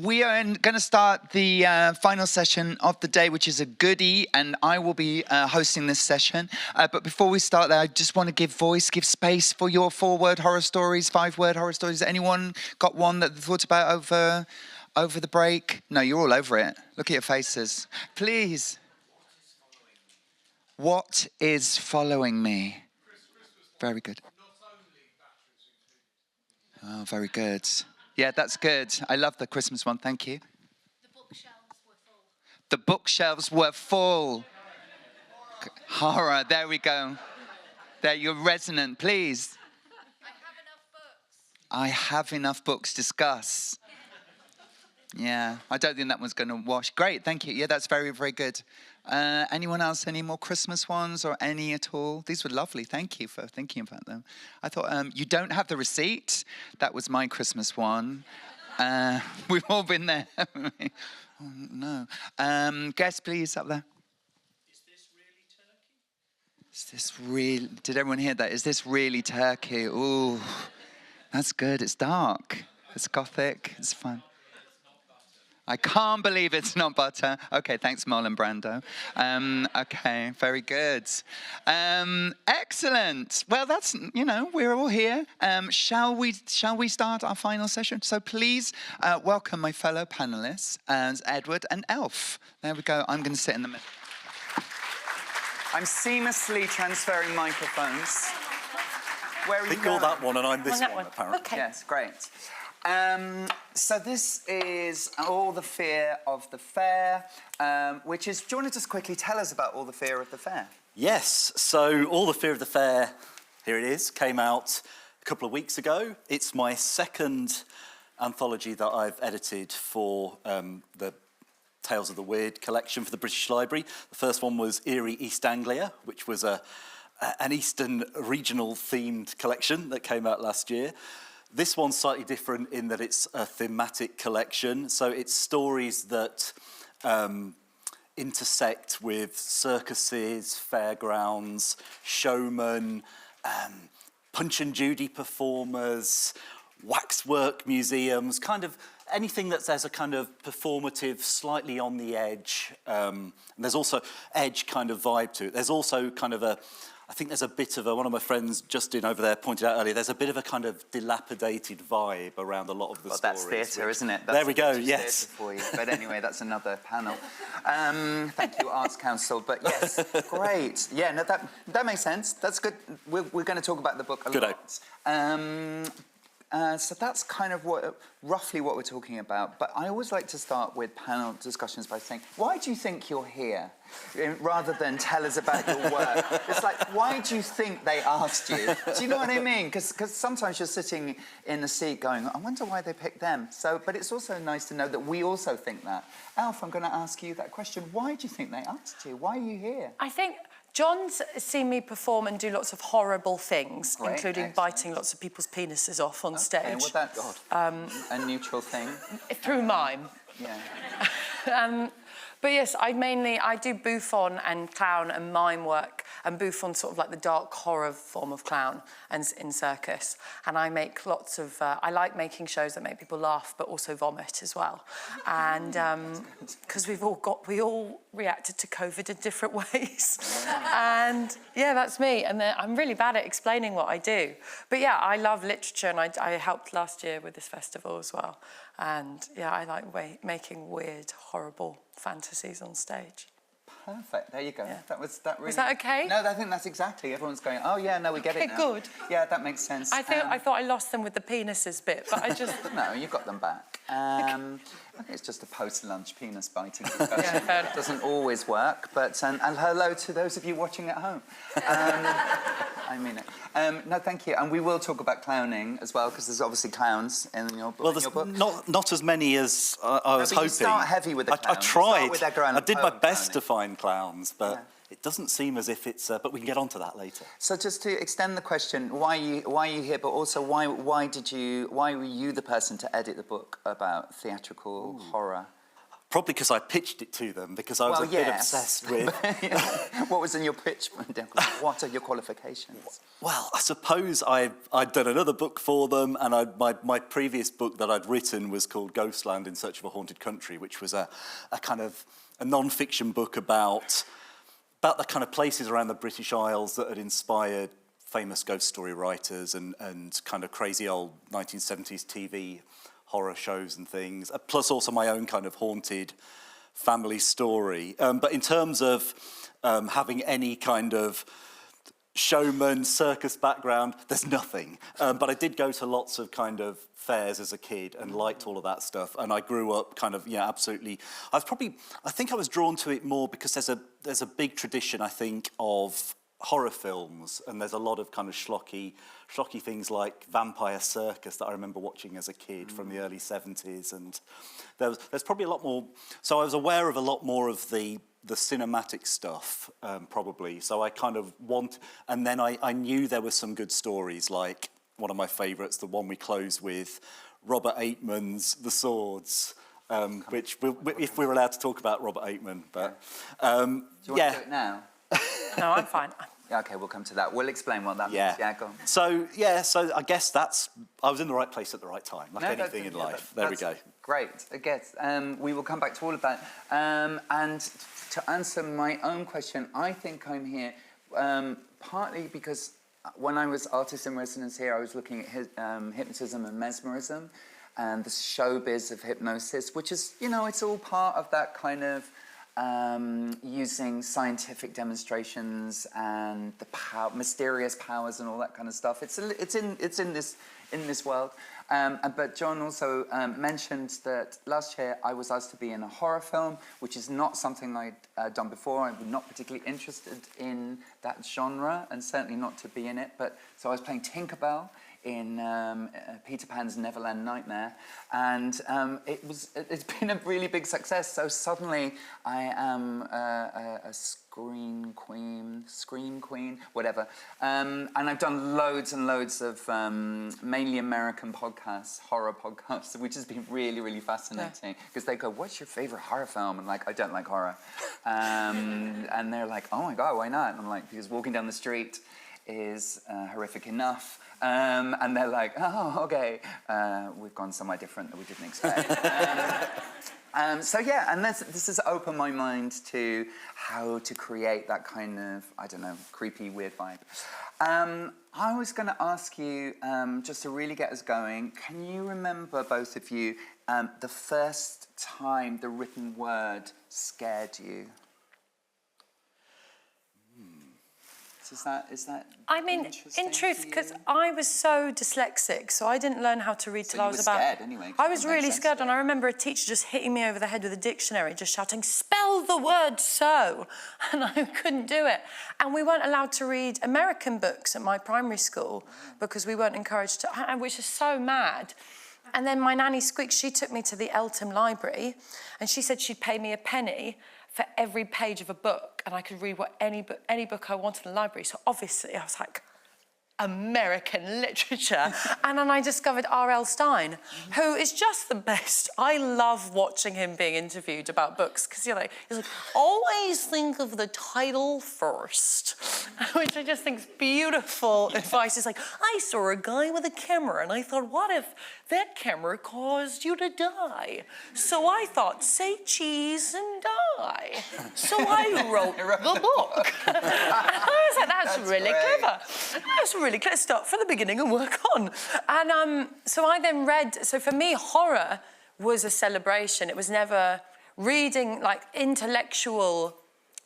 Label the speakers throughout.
Speaker 1: We are going to start the final session of the day, which is a goodie, and I will be hosting this session. But before we start that, I just want to give space for your 4-word horror stories, 5-word horror stories. Anyone got one that they thought about over the break? No, you're all over it. Look at your faces. Please. What is following me? Very good. Oh, very good. Yeah, that's good. I love the Christmas one. Thank you.
Speaker 2: The bookshelves were full.
Speaker 1: The bookshelves were full. Horror. There we go. There, you're resonant. Please.
Speaker 2: I have enough books.
Speaker 1: I have enough books. Discuss. Yeah, I don't think that one's going to wash. Great, thank you. Yeah, that's very, very good. Anyone else? Any more Christmas ones or any at all? These were lovely. Thank you for thinking about them. I thought, you don't have the receipt. That was my Christmas one. We've all been there, haven't we? Oh, no. Guest, please, up there.
Speaker 3: Is this really turkey?
Speaker 1: Is this real? Did everyone hear that? Is this really turkey? Ooh, that's good. It's dark. It's gothic. It's fun. I can't believe it's not butter. Okay, thanks, Marlon Brando. Okay, very good. Excellent. Well, that's, we're all here. Shall we start our final session? So please welcome my fellow panelists, Edward and Elf. There we go. I'm going to sit in the middle. I'm seamlessly transferring microphones. Where are you going?
Speaker 3: You're that one and I'm this one, apparently.
Speaker 2: Okay.
Speaker 1: Yes, great. So this is All the Fear of the Fair, which is, do you want to just quickly tell us about All the Fear of the Fair?
Speaker 3: Yes, so All the Fear of the Fair, here it is, came out a couple of weeks ago. It's my second anthology that I've edited for the Tales of the Weird collection for the British Library. The first one was Eerie East Anglia, which was an Eastern regional themed collection that came out last year. This one's slightly different in that it's a thematic collection. So it's stories that intersect with circuses, fairgrounds, showmen, Punch and Judy performers, waxwork museums, kind of anything that there's a kind of performative, slightly on the edge. And there's also edge kind of vibe to it. There's also kind of I think there's a bit of one of my friends, Justin, over there, pointed out earlier, there's a bit of a kind of dilapidated vibe around a lot of the stories.
Speaker 1: That's theatre, isn't it? That's
Speaker 3: there we go, yes.
Speaker 1: For you. But anyway, that's another panel. Thank you, Arts Council. But yes, great. Yeah, no, that makes sense. That's good. We're going to talk about the book a lot. So that's kind of roughly what we're talking about. But I always like to start with panel discussions by saying, why do you think you're here? Rather than tell us about your work. It's like, why do you think they asked you? Do you know what I mean? Because sometimes you're sitting in the seat going, I wonder why they picked them. But it's also nice to know that we also think that. Elf, I'm going to ask you that question. Why do you think they asked you? Why are you here?
Speaker 4: I think John's seen me perform and do lots of horrible things, including biting lots of people's penises off on stage.
Speaker 1: Well, that's a neutral thing.
Speaker 4: Through mime.
Speaker 1: Yeah.
Speaker 4: But yes, I do bouffon and clown and mime work, and bouffon sort of like the dark horror form of clown and in circus. And I make lots of, I like making shows that make people laugh but also vomit as well. And because we all reacted to COVID in different ways. And yeah, that's me. And then I'm really bad at explaining what I do. But yeah, I love literature, and I helped last year with this festival as well. And yeah, I like making weird, horrible fantasies on stage.
Speaker 1: Perfect. There you go.
Speaker 4: Yeah.
Speaker 1: Was that
Speaker 4: okay?
Speaker 1: No, I think that's exactly. Everyone's going, oh yeah, no, we get it now.
Speaker 4: Good.
Speaker 1: Yeah, that makes sense.
Speaker 4: I thought I lost them with the penises bit, but I just...
Speaker 1: No, you got them back. I think it's just a post-lunch penis biting discussion.
Speaker 4: Yeah,
Speaker 1: it doesn't always work, but and hello to those of you watching at home. I mean it. No, thank you. And we will talk about clowning as well, because there's obviously clowns in your book.
Speaker 3: Well, there's not as many as I was hoping. You
Speaker 1: start heavy with the clowns.
Speaker 3: I tried.
Speaker 1: With Edgar Allan
Speaker 3: I did my
Speaker 1: Poe
Speaker 3: best
Speaker 1: clowning.
Speaker 3: to find clowns, but it doesn't seem as if it's... but we can get onto that later.
Speaker 1: So just to extend the question, why are you here, but also why were you the person to edit the book about theatrical horror?
Speaker 3: Probably because I pitched it to them, because I was a bit obsessed with...
Speaker 1: What was in your pitch? What are your qualifications?
Speaker 3: Well, I suppose I'd done another book for them, and my previous book that I'd written was called Ghostland in Search of a Haunted Country, which was a kind of a non-fiction book about the kind of places around the British Isles that had inspired famous ghost story writers and kind of crazy old 1970s TV horror shows and things, plus also my own kind of haunted family story. But in terms of having any kind of showman, circus background, there's nothing. But I did go to lots of kind of fairs as a kid and liked all of that stuff. And I grew up kind of, absolutely. I think I was drawn to it more because there's a big tradition, I think, of horror films, and there's a lot of kind of schlocky things like Vampire Circus that I remember watching as a kid from the early 70s, and there's probably a lot more. So I was aware of a lot more of the cinematic stuff, probably. So I kind of and then I knew there were some good stories, like one of my favourites, the one we close with, Robert Aitman's The Swords. Which, if we're allowed to talk about Robert Aitman, but
Speaker 1: Do you want to do it now?
Speaker 4: No, I'm fine.
Speaker 1: Yeah, okay, we'll come to that. We'll explain what that means. Yeah, go on.
Speaker 3: So I guess I was in the right place at the right time, like anything in life. There we go.
Speaker 1: Great, I guess. We will come back to all of that. And to answer my own question, I think I'm here partly because when I was artist in residence here, I was looking at hypnotism and mesmerism and the showbiz of hypnosis, which is, it's all part of that kind of using scientific demonstrations and the mysterious powers and all that kind of stuff. It's in this world. But John also mentioned that last year I was asked to be in a horror film, which is not something I'd done before. I'm not particularly interested in that genre, and certainly not to be in it. But so I was playing Tinkerbell in Peter Pan's Neverland Nightmare, and it's been a really big success. So suddenly I am a scream queen, whatever. And I've done loads and loads of mainly American podcasts, horror podcasts, which has been really, really fascinating. Because they go, "What's your favorite horror film?" And like, I don't like horror. And they're like, "Oh my God, why not?" And I'm like, because walking down the street is horrific enough. And they're like, "Oh, okay, we've gone somewhere different that we didn't expect." And this has opened my mind to how to create that kind of, I don't know, creepy, weird vibe. I was going to ask you, just to really get us going, can you remember, both of you, the first time the written word scared you? Is that
Speaker 4: I mean, in truth, because I was so dyslexic, so I didn't learn how to read till I was about...
Speaker 1: scared anyway.
Speaker 4: I was really scared, and I remember a teacher just hitting me over the head with a dictionary, just shouting, "Spell the word so!" And I couldn't do it. And we weren't allowed to read American books at my primary school because we weren't encouraged to, which is so mad. And then my nanny Squeak, she took me to the Eltham Library, and she said she'd pay me a penny for every page of a book, and I could read any book I wanted in the library. So obviously I was like, American literature. And then I discovered R.L. Stine, who is just the best. I love watching him being interviewed about books, because he's like, always think of the title first, which I just think is beautiful advice. It's like, I saw a guy with a camera, and I thought, what if that camera caused you to die? So I thought, say cheese and die. So I wrote the book. And I was like, that's really
Speaker 1: great.
Speaker 4: clever. That's really clever. Start from the beginning and work on. And so I then read, so for me, horror was a celebration. It was never reading, like, intellectual,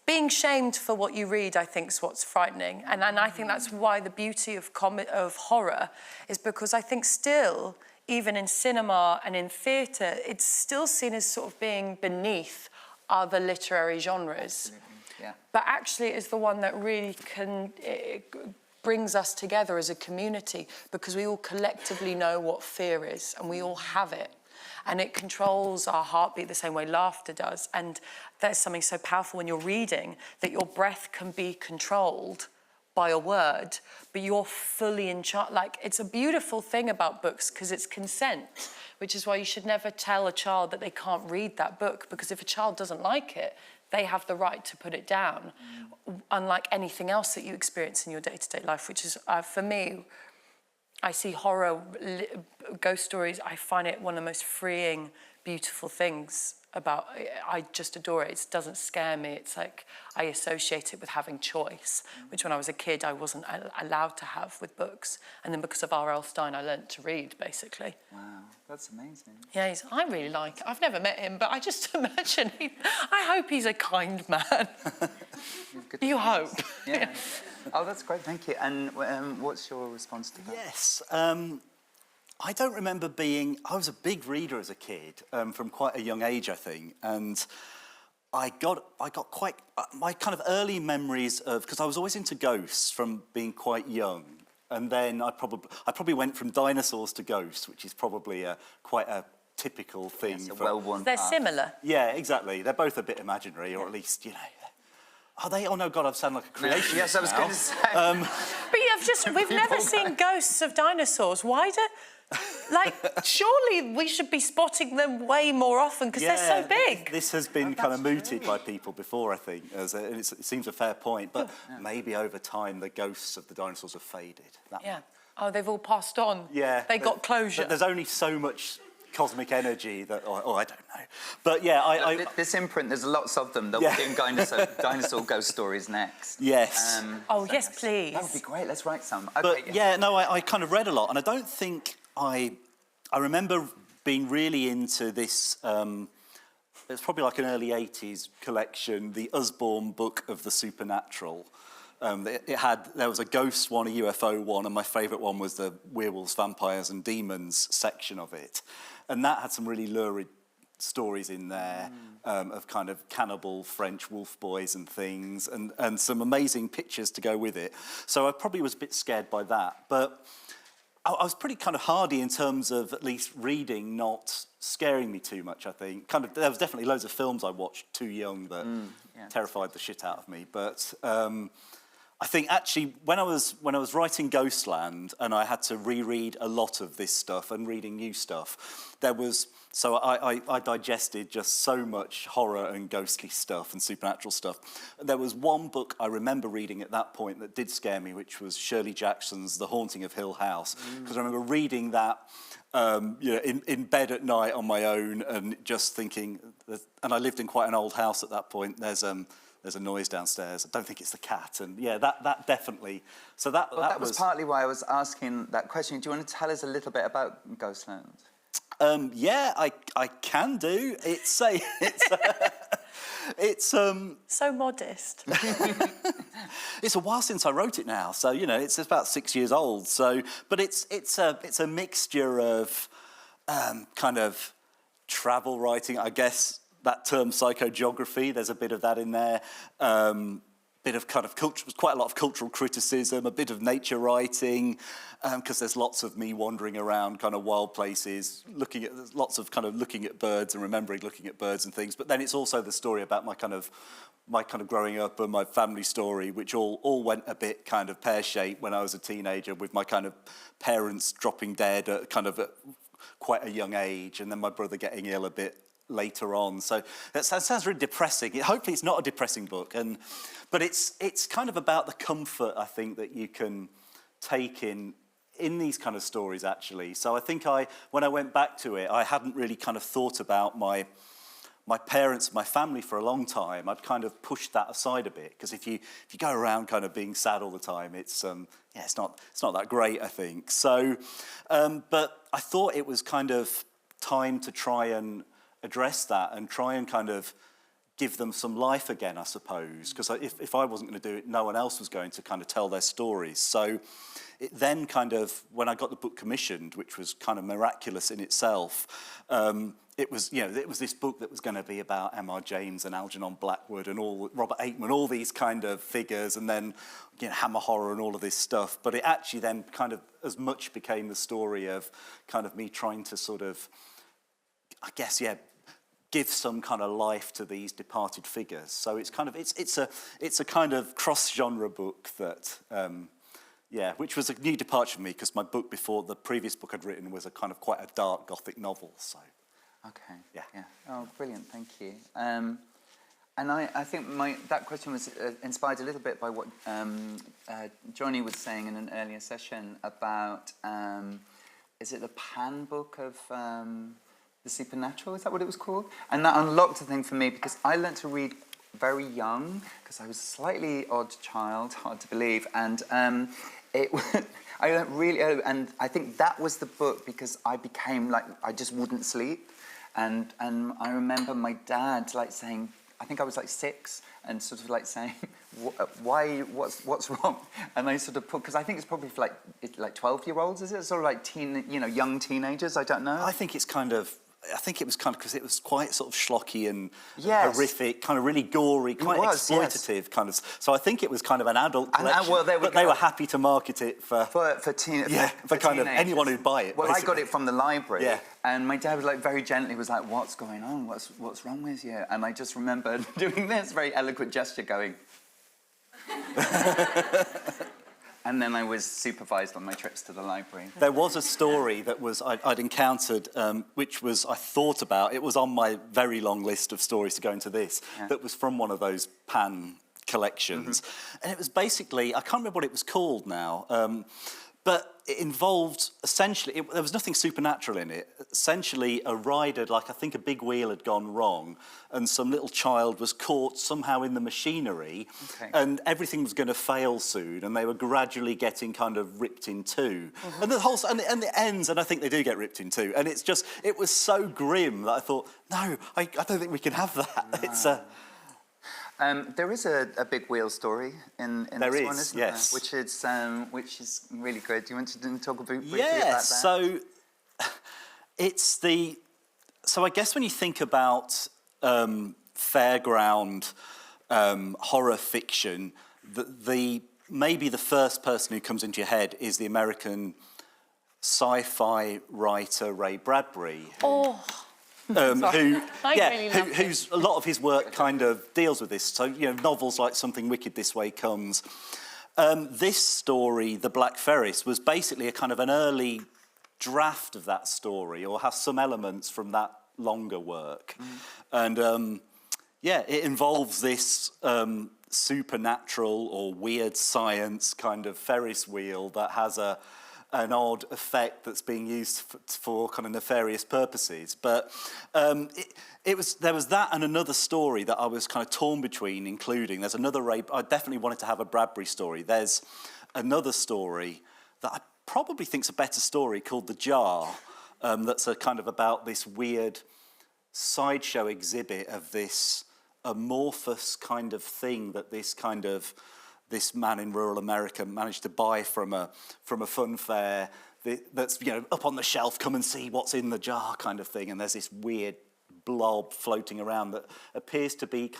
Speaker 4: being shamed for what you read, I think, is what's frightening. And I think that's why the beauty of horror is because I think still, even in cinema and in theatre, it's still seen as sort of being beneath other literary genres.
Speaker 1: Absolutely. Yeah.
Speaker 4: But actually it's the one that really brings us together as a community, because we all collectively know what fear is, and we all have it. And it controls our heartbeat the same way laughter does. And there's something so powerful when you're reading, that your breath can be controlled by a word, but you're fully in charge. Like, it's a beautiful thing about books because it's consent, which is why you should never tell a child that they can't read that book, because if a child doesn't like it, they have the right to put it down, unlike anything else that you experience in your day-to-day life, which is, for me, I see horror, ghost stories, I find it one of the most freeing, beautiful things about, I just adore it. It doesn't scare me. It's like I associate it with having choice, which when I was a kid I wasn't allowed to have with books. And then because of R.L. Stein, I learnt to read, basically.
Speaker 1: Wow, that's amazing.
Speaker 4: Yeah, I really like it. I've never met him, but I just imagine I hope he's a kind man. You hope.
Speaker 1: Yeah. Oh, that's great, thank you. And what's your response to that?
Speaker 3: Yes. I don't remember I was a big reader as a kid, from quite a young age, I think, and I got quite, my kind of early memories of, because I was always into ghosts from being quite young, and then I probably went from dinosaurs to ghosts, which is probably quite a typical thing.
Speaker 1: Yes, a well-worn
Speaker 4: They're
Speaker 1: path.
Speaker 4: similar.
Speaker 3: Yeah, exactly. They're both a bit imaginary, or at least, you know. Are they? Oh no, God! I sound like a creationist.
Speaker 1: Yes, I was
Speaker 3: now.
Speaker 1: going to say.
Speaker 4: But we've never seen ghosts of dinosaurs. Why do? Like, surely we should be spotting them way more often because they're so big.
Speaker 3: This has been kind of mooted by people before, I think. It seems a fair point, but maybe over time the ghosts of the dinosaurs have faded.
Speaker 4: Yeah. Oh, they've all passed on.
Speaker 3: Yeah.
Speaker 4: They got closure.
Speaker 3: There's only so much cosmic energy that, I don't know. But yeah,
Speaker 1: This imprint, there's lots of them. They'll be doing dinosaur ghost stories next.
Speaker 3: Yes.
Speaker 4: Yes, please.
Speaker 1: That would be great. Let's write some. Okay,
Speaker 3: But I kind of read a lot, and I don't think I remember being really into this. It's probably like an early '80s collection, the Usborne Book of the Supernatural. There was a ghost one, a UFO one, and my favourite one was the werewolves, vampires, and demons section of it, and that had some really lurid stories in there of kind of cannibal French wolf boys and things, and some amazing pictures to go with it. So I probably was a bit scared by that, but I was pretty kind of hardy in terms of at least reading not scaring me too much, I think. There was definitely loads of films I watched too young that terrified the shit out of me. But I think actually when I was writing Ghostland and I had to reread a lot of this stuff and reading new stuff, I digested just so much horror and ghostly stuff and supernatural stuff. There was one book I remember reading at that point that did scare me, which was Shirley Jackson's The Haunting of Hill House, because I remember reading that in bed at night on my own and just thinking, and I lived in quite an old house at that point, there's a noise downstairs. I don't think it's the cat. And yeah, that definitely. So that
Speaker 1: was partly why I was asking that question. Do you want to tell us a little bit about Ghostland?
Speaker 3: Yeah, I can do. It's
Speaker 4: so modest.
Speaker 3: It's a while since I wrote it now, so it's about 6 years old. So, but it's a mixture of kind of travel writing, I guess. That term psychogeography, there's a bit of that in there. Bit of kind of quite a lot of cultural criticism, a bit of nature writing, because there's lots of me wandering around kind of wild places, looking at birds and remembering looking at birds and things. But then it's also the story about my kind of growing up and my family story, which all went a bit kind of pear-shaped when I was a teenager, with my kind of parents dropping dead at quite a young age, and then my brother getting ill a bit later on. So that sounds really depressing. Hopefully it's not a depressing book, but it's kind of about the comfort, I think, that you can take in these kind of stories, actually. So I think when I went back to it, I hadn't really kind of thought about my parents, my family for a long time. I'd kind of pushed that aside a bit, because if you go around kind of being sad all the time, it's not that great, I think. So, but I thought it was kind of time to try and address that and try and kind of give them some life again, I suppose, because if I wasn't going to do it, no one else was going to kind of tell their stories. So it then kind of, when I got the book commissioned, which was kind of miraculous in itself, it was this book that was going to be about M.R. James and Algernon Blackwood and all Robert Aikman, all these kind of figures, and then Hammer horror and all of this stuff. But it actually then kind of as much became the story of kind of me trying to sort of, I guess, give some kind of life to these departed figures. So it's kind of it's a kind of cross-genre book that which was a new departure for me because my book before the previous book I'd written was a kind of quite a dark gothic novel. So
Speaker 1: okay,
Speaker 3: yeah.
Speaker 1: Oh, brilliant, thank you. And I think that question was inspired a little bit by what Johnny was saying in an earlier session about, is it the Pan book of the supernatural? Is that what it was called? And that unlocked a thing for me because I learnt to read very young because I was a slightly odd child, hard to believe, and it I learnt really early, and I think that was the book because I became like, I just wouldn't sleep, and I remember my dad like saying, I think I was like 6, and sort of like saying, "Why? What's wrong?" And I sort of put, because I think it's probably for like 12-year-olds, is it? Sort of like young teenagers. I don't know.
Speaker 3: I think it's kind of. I think it was kind of because it was quite sort of schlocky and
Speaker 1: yes.
Speaker 3: horrific, kind of really gory, quite exploitative kind of. So I think it was kind of an adult collection, but they were happy to market it for kind of anyone who'd buy it.
Speaker 1: Well,
Speaker 3: basically.
Speaker 1: I got it from the library,
Speaker 3: yeah.
Speaker 1: And my dad was like very gently was like, "What's going on? What's wrong with you?" And I just remember doing this very eloquent gesture, going. And then I was supervised on my trips to the library.
Speaker 3: There was a story that I'd encountered, which was I thought about. It was on my very long list of stories to go into this. Yeah. That was from one of those Pan collections, and it was basically, I can't remember what it was called now, but it involved essentially, there was nothing supernatural in it. Essentially, a rider, like I think a big wheel had gone wrong, and some little child was caught somehow in the machinery, and everything was going to fail soon, and they were gradually getting kind of ripped in two. And the whole, and it ends, and I think they do get ripped in two. And it's just, it was so grim that I thought, no, I don't think we can have that. No. It's
Speaker 1: there is a big wheel story in this one, isn't
Speaker 3: yes.
Speaker 1: there? Which is really good. Do you want to talk briefly about that?
Speaker 3: So it's so I guess when you think about fairground horror fiction, maybe the first person who comes into your head is the American sci-fi writer Ray Bradbury. Who's a lot of his work kind of deals with this. So, novels like Something Wicked This Way Comes. This story, The Black Ferris, was basically a kind of an early draft of that story, or has some elements from that longer work. And, it involves this supernatural or weird science kind of Ferris wheel that has an odd effect that's being used for kind of nefarious purposes. But there was that and another story that I was kind of torn between including. There's another I definitely wanted to have a Bradbury story. There's another story that I probably think's a better story called The Jar, that's a kind of about this weird sideshow exhibit of this amorphous kind of thing that this man in rural America managed to buy from a fun fair that's up on the shelf, come and see what's in the jar kind of thing. And there's this weird blob floating around that appears to be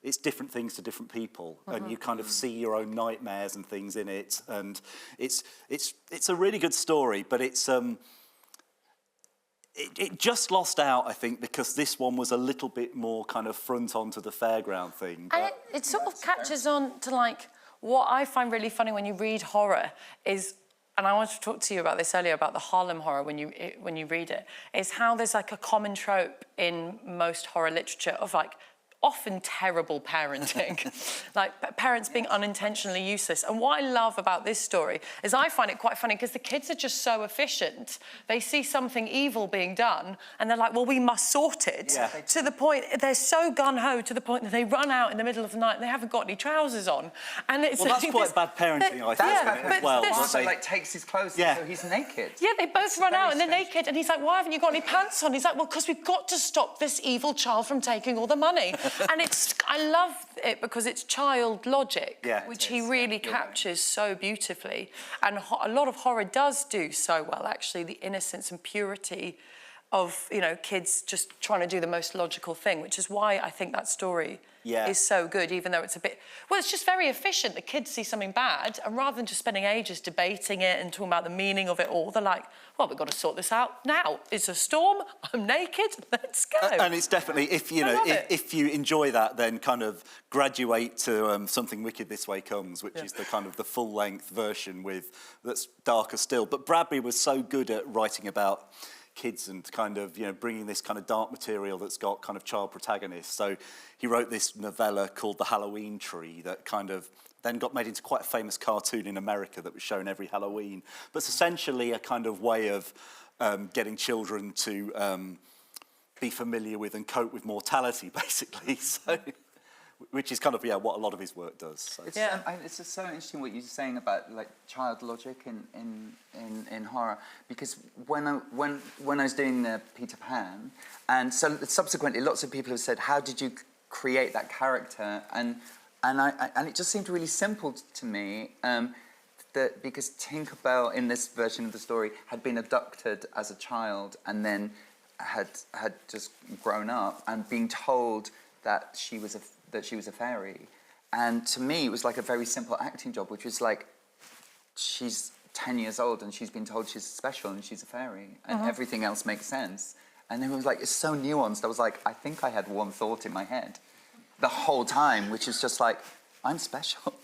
Speaker 3: it's different things to different people, and you kind of see your own nightmares and things in it. And it's a really good story, but it just lost out, I think, because this one was a little bit more kind of front onto the fairground thing.
Speaker 4: And it sort of catches on to what I find really funny when you read horror is, and I wanted to talk to you about this earlier, about the Harlem horror when you read it, is how there's a common trope in most horror literature of often terrible parenting, parents being unintentionally useless. And what I love about this story is I find it quite funny because the kids are just so efficient. They see something evil being done and they're like, well, we must sort it. Yeah. To the point, they're so gung-ho to the point that they run out in the middle of the night and they haven't got any trousers on. And it's
Speaker 3: that's quite bad parenting, I think, as well.
Speaker 1: Also, takes his clothes off, so he's naked.
Speaker 4: Yeah, they both run out and they're naked. And he's like, why haven't you got any pants on? He's like, well, because we've got to stop this evil child from taking all the money. And I love it because it's child logic, which he really captures so beautifully. And a lot of horror does do so well, actually, the innocence and purity of, you know, kids just trying to do the most logical thing, which is why I think that story is so good, even though it's a bit... Well, it's just very efficient. The kids see something bad, and rather than just spending ages debating it and talking about the meaning of it all, they're like, well, we've got to sort this out now. It's a storm, I'm naked, let's go.
Speaker 3: And it's definitely, if you enjoy that, then kind of graduate to Something Wicked This Way Comes, which is the kind of the full-length version that's darker still. But Bradbury was so good at writing about kids and kind of, you know, bringing this kind of dark material that's got kind of child protagonists. So he wrote this novella called The Halloween Tree that kind of then got made into quite a famous cartoon in America that was shown every Halloween. But it's essentially a kind of way of getting children to be familiar with and cope with mortality, basically. So, which is kind of, what a lot of his work does. So.
Speaker 1: It's just so interesting what you're saying about like child logic in horror, because when I was doing the Peter Pan, and so subsequently lots of people have said, how did you create that character? And it just seemed really simple to me, that because Tinkerbell in this version of the story had been abducted as a child and then had just grown up and being told that she was a fairy. And to me, it was like a very simple acting job, which was like, she's 10 years old and she's been told she's special and she's a fairy, and everything else makes sense. And then it was like, it's so nuanced. I was like, I think I had one thought in my head the whole time, which is just like, I'm special.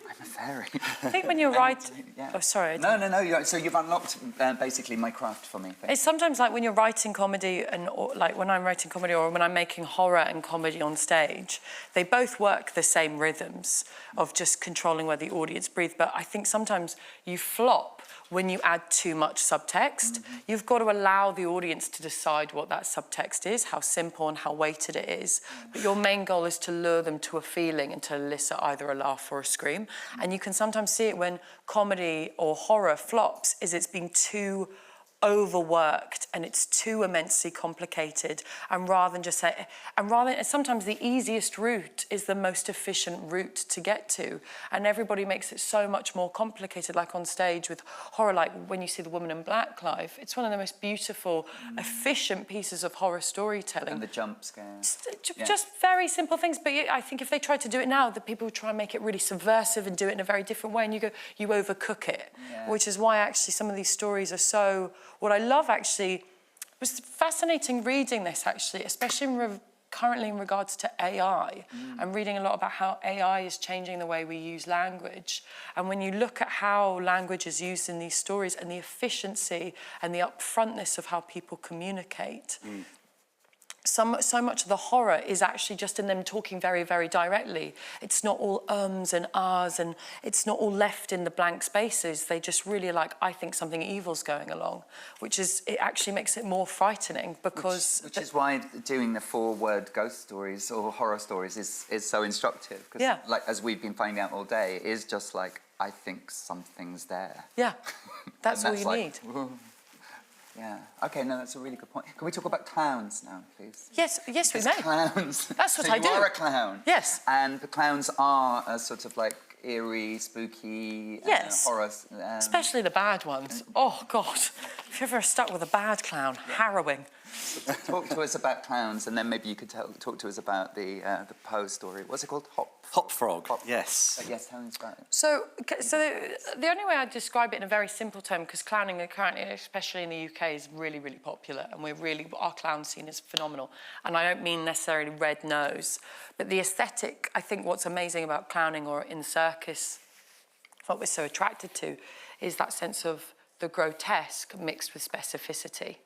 Speaker 1: I'm a fairy.
Speaker 4: I think when you're writing... Oh, sorry.
Speaker 1: No. So you've unlocked basically my craft for me.
Speaker 4: It's sometimes like when you're writing comedy, or like when I'm writing comedy or when I'm making horror and comedy on stage, they both work the same rhythms of just controlling where the audience breathe. But I think sometimes you flop when you add too much subtext. You've got to allow the audience to decide what that subtext is, how simple and how weighted it is. But your main goal is to lure them to a feeling and to elicit either a laugh or a scream. And you can sometimes see it when comedy or horror flops, is it's being too overworked and it's too immensely complicated, and sometimes the easiest route is the most efficient route to get to, and everybody makes it so much more complicated. Like on stage with horror, like when you see The Woman in Black live, it's one of the most beautiful, efficient pieces of horror storytelling.
Speaker 1: And the jump scare.
Speaker 4: Just very simple things, but I think if they tried to do it now, the people would try and make it really subversive and do it in a very different way, and you overcook it, which is why actually some of these stories are so... What I love actually was fascinating reading this actually, especially currently in regards to AI. I'm reading a lot about how AI is changing the way we use language. And when you look at how language is used in these stories and the efficiency and the upfrontness of how people communicate, so much of the horror is actually just in them talking very, very directly. It's not all ums and ahs, and it's not all left in the blank spaces. They just really like, I think something evil's going along, it actually makes it more frightening because...
Speaker 1: Which is why doing the 4-word ghost stories or horror stories is so instructive. Because like, as we've been finding out all day, it is just like, I think something's there.
Speaker 4: Yeah, that's all you need.
Speaker 1: Whoa. Yeah. Okay, no, that's a really good point. Can we talk about clowns now, please?
Speaker 4: Yes, we may.
Speaker 1: Clowns.
Speaker 4: That's what
Speaker 1: so
Speaker 4: I do.
Speaker 1: You are a clown.
Speaker 4: Yes.
Speaker 1: And the clowns are a sort of like eerie, spooky horror.
Speaker 4: Especially the bad ones. Oh, God. If you're ever stuck with a bad clown, harrowing.
Speaker 1: So talk to us about clowns, and then maybe you could talk to us about the Poe story. What's it called?
Speaker 3: Hop Frog. Yes.
Speaker 1: Yes, tell us about it.
Speaker 4: So the only way I'd describe it in a very simple term, because clowning currently, especially in the UK, is really, really popular, and our clown scene is phenomenal. And I don't mean necessarily red nose, but the aesthetic. I think what's amazing about clowning or in circus, what we're so attracted to, is that sense of the grotesque mixed with specificity.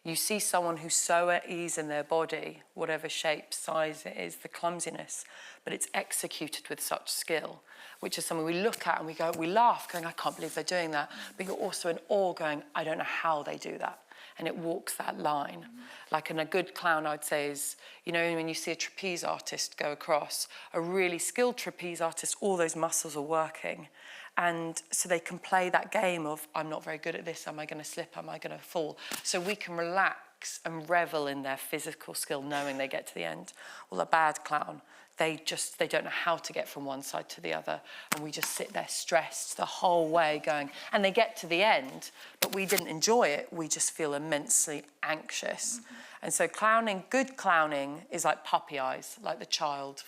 Speaker 4: You see someone who's so at ease in their body, whatever shape, size it is, the clumsiness, but it's executed with such skill, which is something we look at and we laugh, going, I can't believe they're doing that. But you're also in awe going, I don't know how they do that. And it walks that line. Like in a good clown, I'd say is, you know, when you see a trapeze artist go across, a really skilled trapeze artist, all those muscles are working. And so they can play that game of, I'm not very good at this, am I going to slip, am I going to fall? So we can relax relax and revel in their physical skill, knowing they get to the end. Well, a bad clown, they don't know how to get from one side to the other. And we just sit there stressed the whole way going, and they get to the end, but we didn't enjoy it. We just feel immensely anxious. And so good clowning is like puppy eyes, like the child,